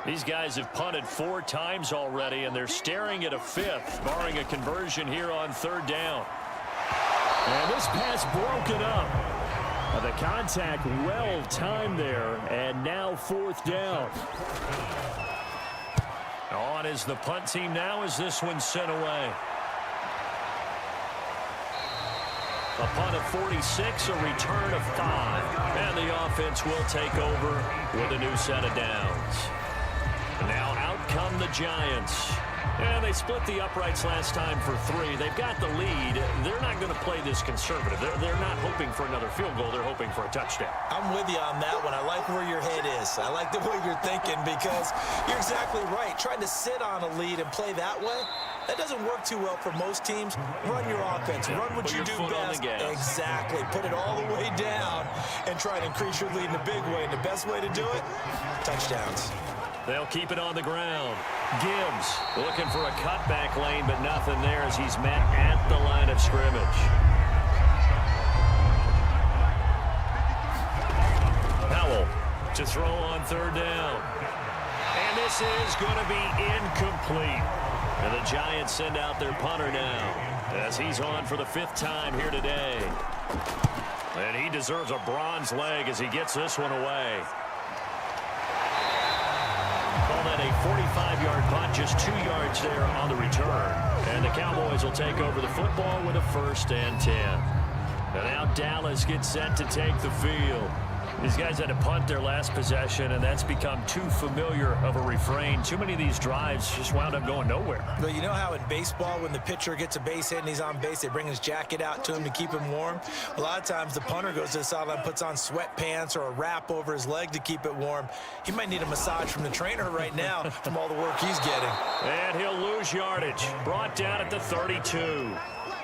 These guys have punted 4 times already, and they're staring at a 5th, barring a conversion here on 3rd down. And this pass broken up. The contact well timed there, and now fourth down. On is the punt team now as this one's sent away. A punt of 46, a return of 5. And the offense will take over with a new set of downs. Now out come the Giants. And they split the uprights last time for 3. They've got the lead. They're not going to play this conservative. They're not hoping for another field goal. They're hoping for a touchdown. I'm with you on that one. I like where your head is. I like the way you're thinking because you're exactly right. Trying to sit on a lead and play that way, that doesn't work too well for most teams. Run your offense. Run what you do best. Exactly. Put it all the way down and try to increase your lead in a big way. And the best way to do it, touchdowns. They'll keep it on the ground. Gibbs looking for a cutback lane, but nothing there as he's met at the line of scrimmage. Howell to throw on third down. And this is going to be incomplete. And the Giants send out their punter now as he's on for the 5th time here today. And he deserves a bronze leg as he gets this one away. That a 45-yard punt, just 2 yards there on the return. And the Cowboys will take over the football with a 1st and 10. And now Dallas gets set to take the field. These guys had to punt their last possession, and that's become too familiar of a refrain. Too many of these drives just wound up going nowhere. But you know how in baseball, when the pitcher gets a base hit and he's on base, they bring his jacket out to him to keep him warm? A lot of times the punter goes to the sideline, puts on sweatpants or a wrap over his leg to keep it warm. He might need a massage from the trainer right now from all the work he's getting. And he'll lose yardage. Brought down at the 32.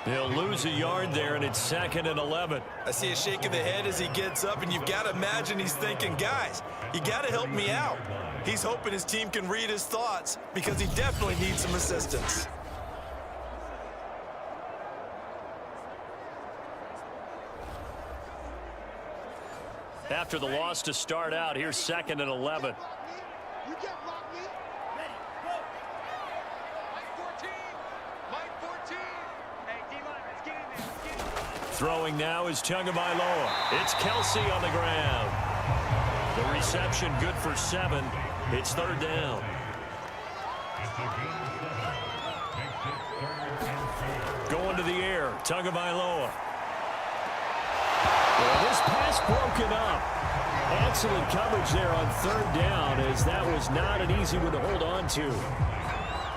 He'll lose a yard there, and it's 2nd and 11. I see a shake of the head as he gets up, and you've got to imagine he's thinking, guys, you got to help me out. He's hoping his team can read his thoughts because he definitely needs some assistance. After the loss to start out, here's 2nd and 11. Throwing now is Tagovailoa. It's Kelsey on the ground. The reception good for 7. It's 3rd down. Going to the air, Tagovailoa. Well, this pass broken up. Excellent coverage there on 3rd down, as that was not an easy one to hold on to.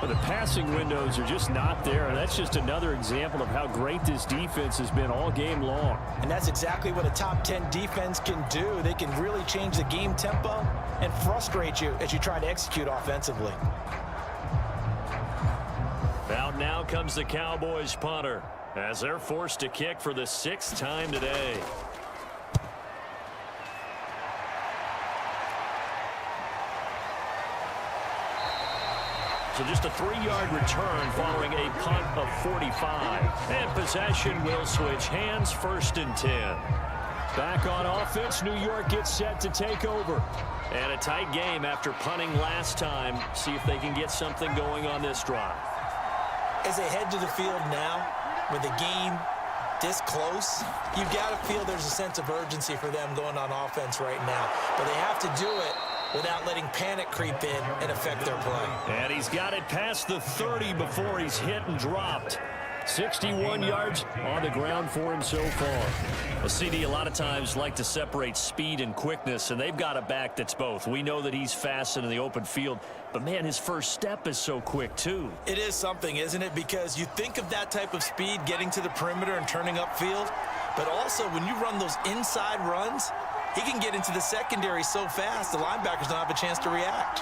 But the passing windows are just not there, and that's just another example of how great this defense has been all game long. And that's exactly what a top 10 defense can do. They can really change the game tempo and frustrate you as you try to execute offensively. Out now comes the Cowboys punter as they're forced to kick for the 6th time today. So just a 3-yard return following a punt of 45. And possession will switch hands, 1st and 10. Back on offense, New York gets set to take over. And a tight game after punting last time. See if they can get something going on this drive. As they head to the field now, with the game this close, you've got to feel there's a sense of urgency for them going on offense right now. But they have to do it without letting panic creep in and affect their play. And he's got it past the 30 before he's hit and dropped. 61 yards on the ground for him so far. A CD a lot of times like to separate speed and quickness, and they've got a back that's both. We know that he's fast in the open field, but man, his first step is so quick too. It is something, isn't it? Because you think of that type of speed getting to the perimeter and turning upfield, but also when you run those inside runs, he can get into the secondary so fast, the linebackers don't have a chance to react.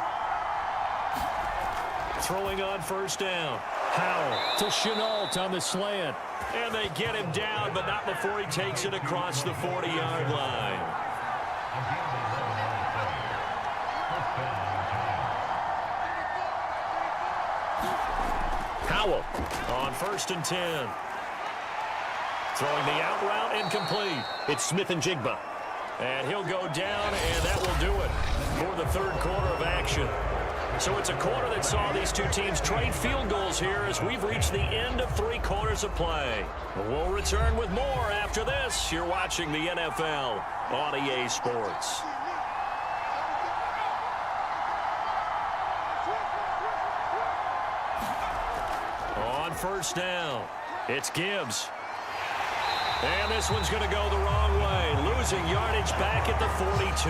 Throwing on 1st down. Howell to Chenault on the slant. And they get him down, but not before he takes it across the 40-yard line. Howell on 1st and 10. Throwing the out route incomplete. It's Smith and Jigba. And he'll go down, and that will do it for the 3rd quarter of action. So it's a quarter that saw these two teams trade field goals here as we've reached the end of 3 quarters of play. We'll return with more after this. You're watching the NFL on EA Sports. On first down, it's Gibbs. And this one's going to go the wrong way, losing yardage back at the 42.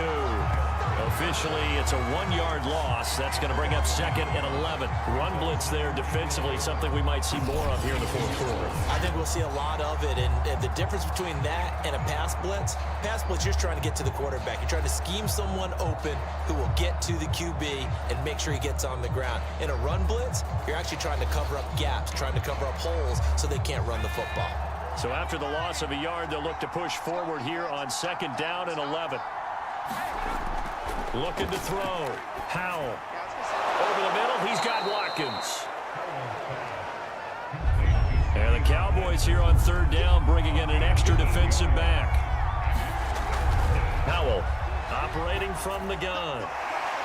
Officially, it's a 1-yard loss. That's going to bring up 2nd and 11. Run blitz there defensively, something we might see more of here in the 4th quarter. I think we'll see a lot of it, and the difference between that and a pass blitz, you're just trying to get to the quarterback. You're trying to scheme someone open who will get to the QB and make sure he gets on the ground. In a run blitz, you're actually trying to cover up gaps, trying to cover up holes so they can't run the football. So after the loss of a yard, they'll look to push forward here on 2nd down and 11. Looking to throw. Howell. Over the middle, he's got Watkins. And the Cowboys here on 3rd down, bringing in an extra defensive back. Howell operating from the gun.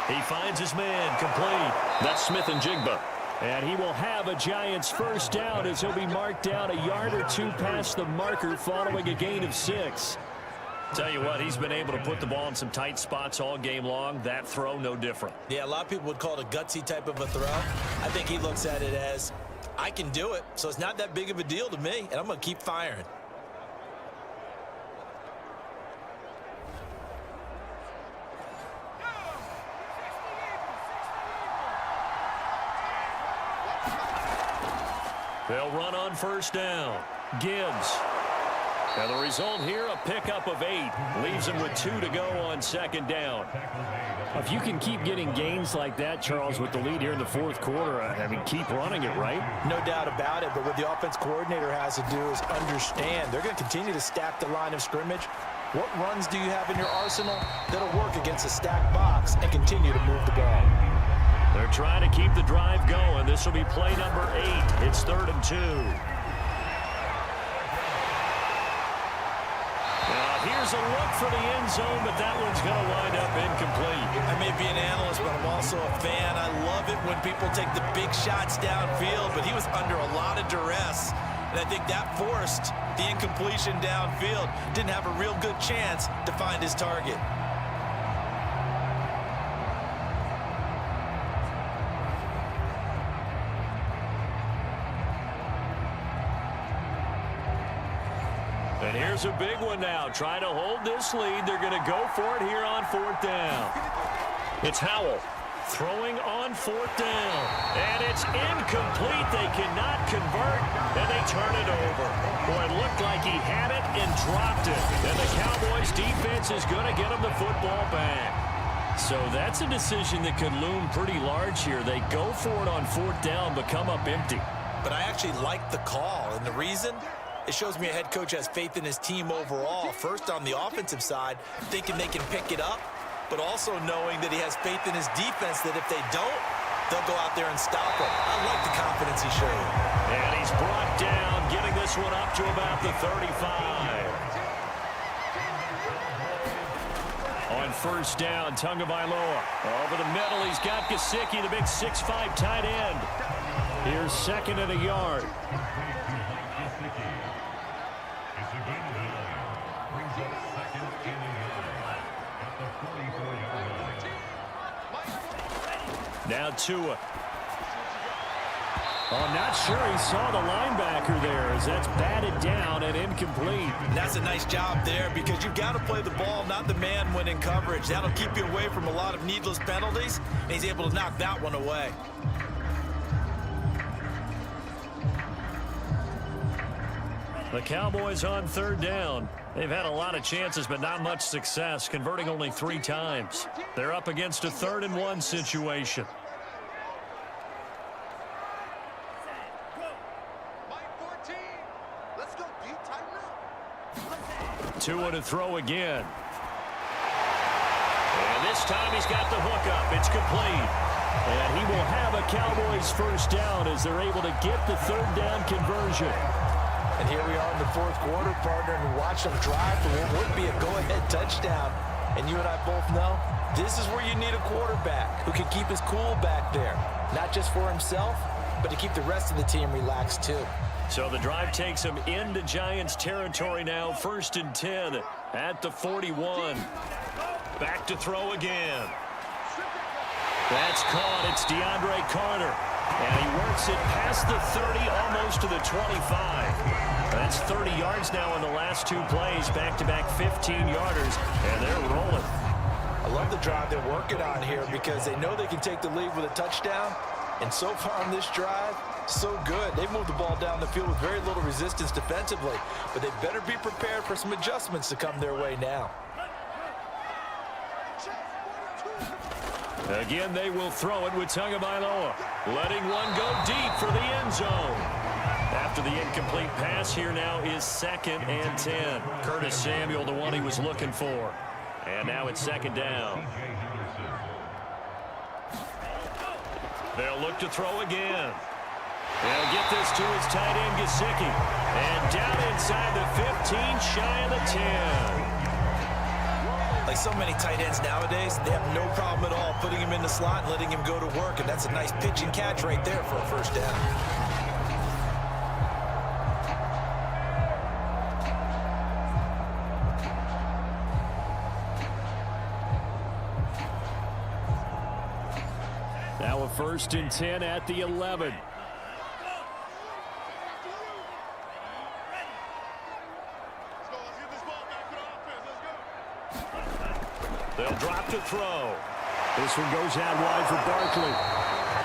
He finds his man, complete. That's Smith and Jigba. And he will have a Giants first down as he'll be marked down a yard or 2 past the marker following a gain of 6. Tell you what, he's been able to put the ball in some tight spots all game long. That throw, no different. Yeah, a lot of people would call it a gutsy type of a throw. I think he looks at it as, I can do it, so it's not that big of a deal to me, and I'm going to keep firing. They'll run on first down. Gibbs. And the result here, a pickup of 8. Leaves him with 2 to go on 2nd down. If you can keep getting gains like that, Charles, with the lead here in the 4th quarter, I mean, keep running it, right? No doubt about it, but what the offense coordinator has to do is understand they're going to continue to stack the line of scrimmage. What runs do you have in your arsenal that'll work against a stacked box and continue to move the ball? They're trying to keep the drive going. This will be play number 8. It's 3rd and 2. Here's a look for the end zone, but that one's going to wind up incomplete. I may be an analyst, but I'm also a fan. I love it when people take the big shots downfield, but he was under a lot of duress, and I think that forced the incompletion downfield. Didn't have a real good chance to find his target. And here's a big one now. Trying to hold this lead. They're going to go for it here on 4th down. It's Howell throwing on 4th down. And it's incomplete. They cannot convert, and they turn it over. Boy, it looked like he had it and dropped it. And the Cowboys defense is going to get him the football back. So that's a decision that could loom pretty large here. They go for it on 4th down, but come up empty. But I actually like the call, and the reason? It shows me a head coach has faith in his team overall. First on the offensive side, thinking they can pick it up, but also knowing that he has faith in his defense that if they don't, they'll go out there and stop him. I like the confidence he showed. And he's brought down, getting this one up to about the 35. On first down, Tagovailoa. Over the middle, he's got Gesicki, the big 6'5" tight end. Here's 2nd and a yard. Now Tua. Oh, I'm not sure he saw the linebacker there as that's batted down and incomplete. That's a nice job there because you've got to play the ball, not the man when in coverage. That'll keep you away from a lot of needless penalties, and he's able to knock that one away. The Cowboys on 3rd down. They've had a lot of chances, but not much success, converting only 3 times. They're up against a 3rd and 1 situation. Tua to throw again. And this time he's got the hook up. It's complete. And he will have a Cowboys first down as they're able to get the 3rd down conversion. And here we are in the 4th quarter, partner, and watch them drive for what would be a go-ahead touchdown. And you and I both know this is where you need a quarterback who can keep his cool back there. Not just for himself, but to keep the rest of the team relaxed too. So the drive takes him into Giants territory now. 1st and 10 at the 41. Back to throw again. That's caught. It's DeAndre Carter. And he works it past the 30, almost to the 25. That's 30 yards now in the last 2 plays. Back-to-back 15-yarders, and they're rolling. I love the drive they're working on here because they know they can take the lead with a touchdown. And so far on this drive, so good. They moved the ball down the field with very little resistance defensively. But they better be prepared for some adjustments to come their way now. Again, they will throw it with Tagovailoa. Letting one go deep for the end zone. After the incomplete pass, here now is 2nd and 10. Curtis Samuel, the one he was looking for. And now it's 2nd down. They'll look to throw again. They'll get this to his tight end, Gesicki. And down inside the 15, shy of the 10. Like so many tight ends nowadays, they have no problem at all putting him in the slot and letting him go to work, and that's a nice pitch and catch right there for a 1st down. Now a 1st and 10 at the 11. They'll drop to throw. This one goes out wide for Barkley.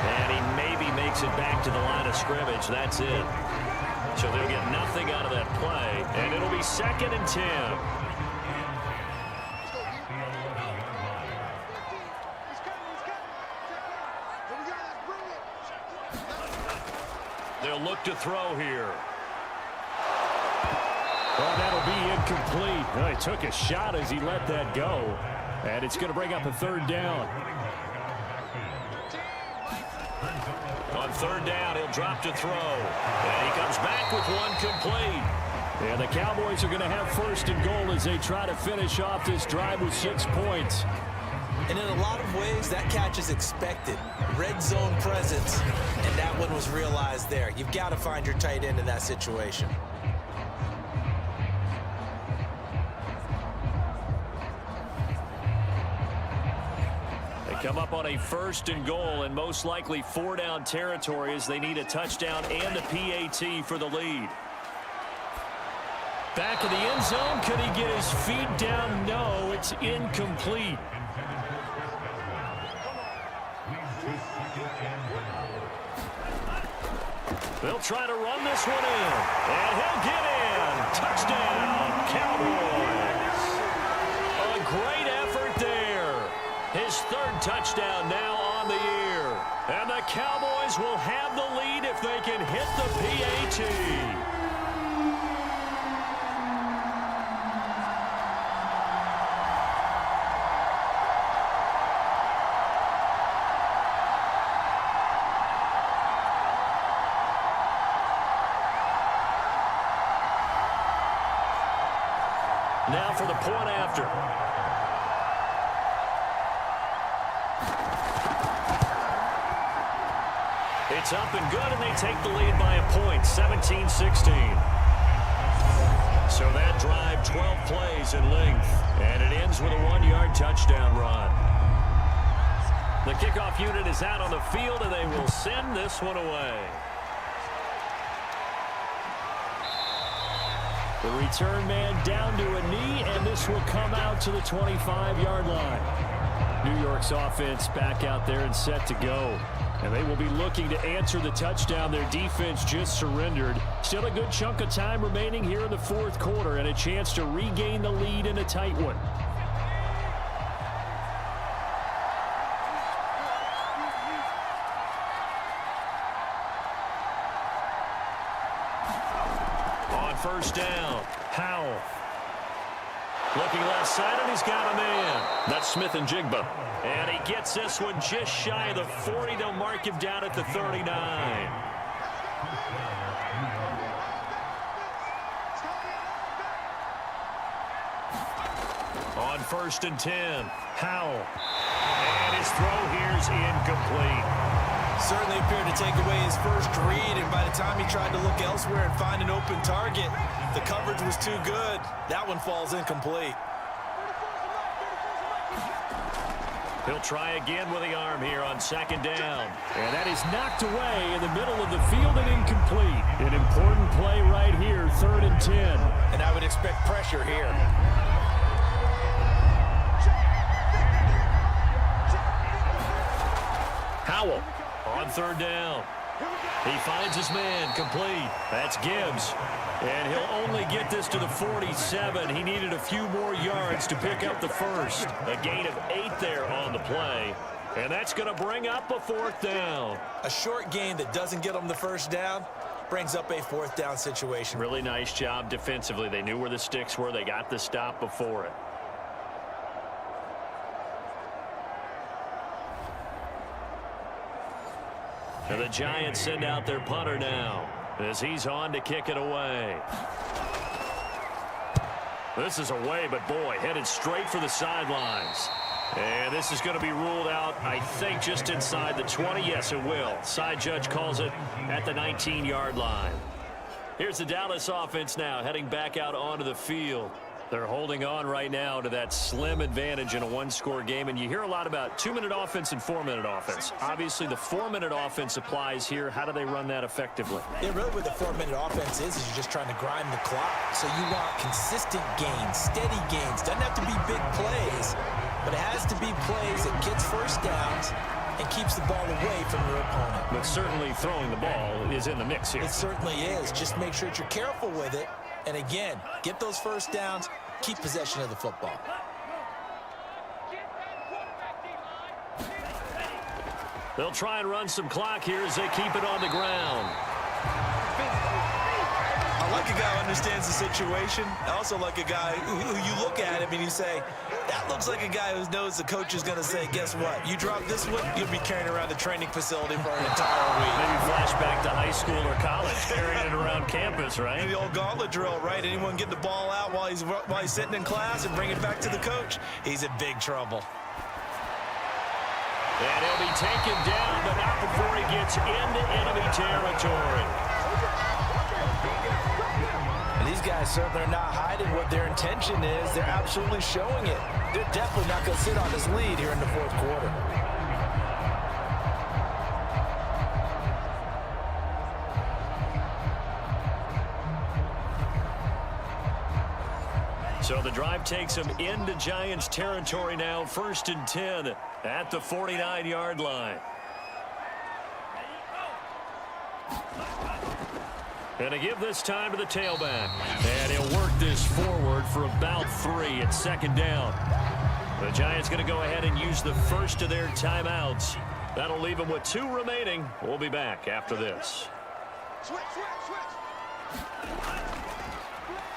And he maybe makes it back to the line of scrimmage. That's it. So they'll get nothing out of that play. And it'll be 2nd and 10. They'll look to throw here. Well, that'll be incomplete. Well, he took a shot as he let that go. And it's going to bring up a 3rd down. On 3rd down, he'll drop to throw. And he comes back with one complete. And the Cowboys are going to have 1st and goal as they try to finish off this drive with 6 points. And in a lot of ways, that catch is expected. Red zone presence, and that one was realized there. You've got to find your tight end in that situation. Come up on a 1st and goal and most likely 4-down territory as they need a touchdown and a PAT for the lead. Back of the end zone. Could he get his feet down? No, it's incomplete. They'll try to run this one in. And he'll get in. Touchdown, Cowboys. A great effort there. His 3rd touchdown now on the year. And the Cowboys will have the lead if they can hit the PAT. Now for the point after. It's up and good, and they take the lead by a point, 17-16. So that drive, 12 plays in length, and it ends with a 1-yard touchdown run. The kickoff unit is out on the field, and they will send this one away. The return man down to a knee, and this will come out to the 25-yard line. New York's offense back out there and set to go. And they will be looking to answer the touchdown their defense just surrendered. Still a good chunk of time remaining here in the 4th quarter and a chance to regain the lead in a tight one. On 1st down, Howell. Looking left side, and he's got a man. That's Smith and Jigba. And he gets this one just shy of the 40. They'll mark him down at the 39. On 1st and 10. Howell. And his throw here's incomplete. Certainly appeared to take away his first read, and by the time he tried to look elsewhere and find an open target, the coverage was too good. That one falls incomplete. He'll try again with the arm here on 2nd down. And that is knocked away in the middle of the field and incomplete. An important play right here, 3rd and 10. And I would expect pressure here. Howell on 3rd down. He finds his man, complete. That's Gibbs. And he'll only get this to the 47. He needed a few more yards to pick up the first. A gain of 8 there on the play. And that's going to bring up a 4th down. A short gain that doesn't get them the first down brings up a 4th down situation. Really nice job defensively. They knew where the sticks were. They got the stop before it. And the Giants send out their punter now as he's on to kick it away. This is away, but boy, headed straight for the sidelines. And this is going to be ruled out, I think, just inside the 20. Yes, it will. Side judge calls it at the 19-yard line. Here's the Dallas offense now heading back out onto the field. They're holding on right now to that slim advantage in a one-score game. And you hear a lot about 2-minute offense and 4-minute offense. Obviously, the 4-minute offense applies here. How do they run that effectively? Yeah, really what the 4-minute offense is you're just trying to grind the clock. So you want consistent gains, steady gains. Doesn't have to be big plays, but it has to be plays that gets first downs and keeps the ball away from your opponent. But certainly throwing the ball is in the mix here. It certainly is. Just make sure that you're careful with it. And again, get those first downs, keep possession of the football. They'll try and run some clock here as they keep it on the ground. I like a guy who understands the situation. I also like a guy who you look at him and you say, that looks like a guy who knows the coach is going to say, guess what? You drop this one, you'll be carrying around the training facility for an entire week. Maybe flashback to high school or college, carrying it around campus, right? The old gauntlet drill, right? Anyone get the ball out while he's sitting in class and bring it back to the coach? He's in big trouble. And he'll be taken down, but not before he gets into enemy territory. And these guys certainly are not hiding what their intention is. They're absolutely showing it. They're definitely not going to sit on this lead here in the 4th quarter. So the drive takes them into Giants territory now, 1st and 10 at the 49-yard line. And to give this time to the tailback. And he'll work this forward for about 3 at 2nd down. The Giants going to go ahead and use the first of their timeouts. That'll leave them with 2 remaining. We'll be back after this.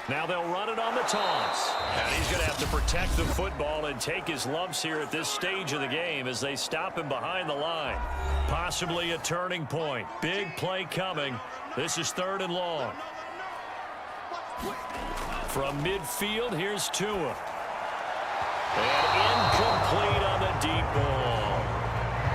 Now they'll run it on the toss. And he's going to have to protect the football and take his lumps here at this stage of the game as they stop him behind the line. Possibly a turning point. Big play coming. This is 3rd and long. From midfield, here's Tua. And incomplete on the deep ball.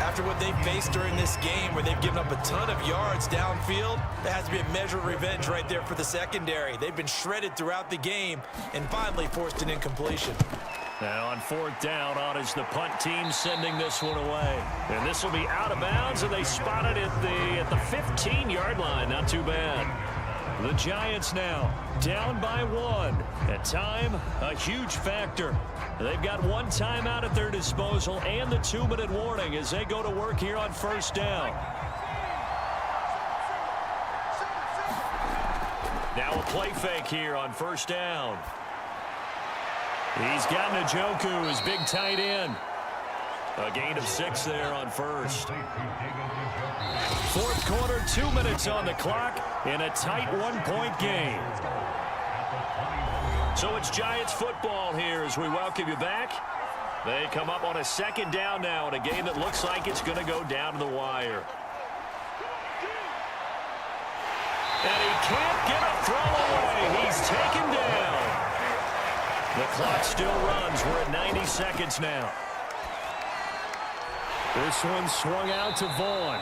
After what they've faced during this game where they've given up a ton of yards downfield, there has to be a measure of revenge right there for the secondary. They've been shredded throughout the game and finally forced an incompletion. Now on 4th down, on is the punt team sending this one away. And this will be out of bounds, and they spot it at the 15-yard line. Not too bad. The Giants now down by 1. At time, a huge factor. They've got 1 timeout at their disposal and the 2-minute warning as they go to work here on 1st down. Now a play fake here on 1st down. He's got Njoku, his big tight end. A gain of 6 there on 1st. 4th quarter, 2 minutes on the clock in a tight 1-point game. So it's Giants football here as we welcome you back. They come up on a 2nd down now in a game that looks like it's going to go down to the wire. And he can't get a throw away. He's taken down. The clock still runs. We're at 90 seconds now. This one swung out to Vaughn.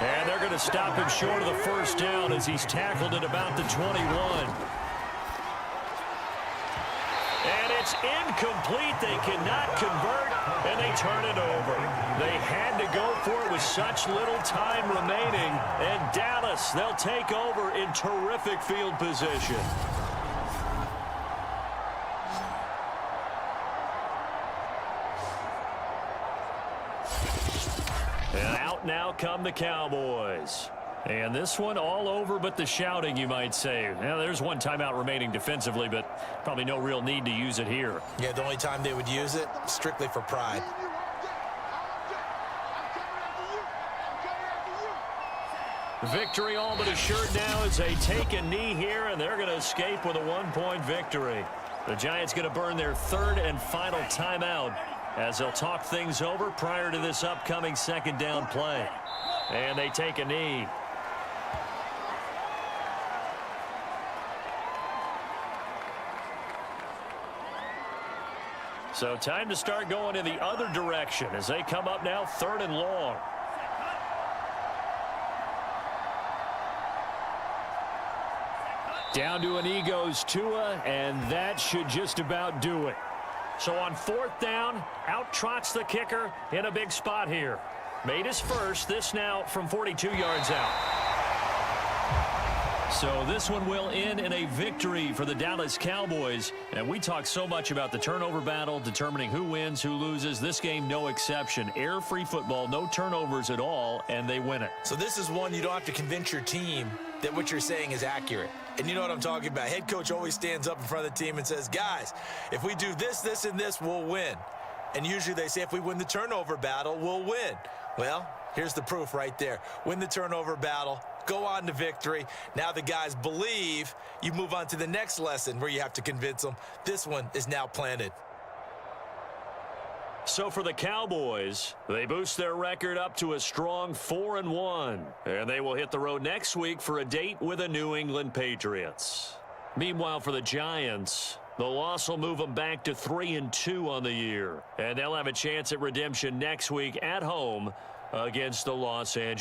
And they're going to stop him short of the first down as he's tackled at about the 21. And it's incomplete. They cannot convert, and they turn it over. They had to go for it with such little time remaining. And Dallas, they'll take over in terrific field position. And out now come the Cowboys. And this one all over but the shouting, you might say. Now, there's one timeout remaining defensively, but probably no real need to use it here. Yeah, the only time they would use it, strictly for pride. Victory all but assured now as they take a knee here, and they're going to escape with a one-point victory. The Giants going to burn their third and final timeout as they'll talk things over prior to this upcoming second down play. And they take a knee. So time to start going in the other direction as they come up now third and long. Down to an knee goes Tua, and that should just about do it. So on fourth down, out trots the kicker in a big spot here. Made his first, this now from 42 yards out. So this one will end in a victory for the Dallas Cowboys. And we talk so much about the turnover battle, determining who wins, who loses. This game, no exception. Air-free football, no turnovers at all, and they win it. So this is one you don't have to convince your team that what you're saying is accurate. And you know what I'm talking about. Head coach always stands up in front of the team and says, guys, if we do this, this, and this, we'll win. And usually they say if we win the turnover battle, we'll win. Well, here's the proof right there. Win the turnover battle, go on to victory. Now the guys believe. You move on to the next lesson where you have to convince them. This one is now planted. So for the Cowboys, they boost their record up to a strong 4-1. And they will hit the road next week for a date with the New England Patriots. Meanwhile, for the Giants, the loss will move them back to 3-2 on the year. And they'll have a chance at redemption next week at home against the Los Angeles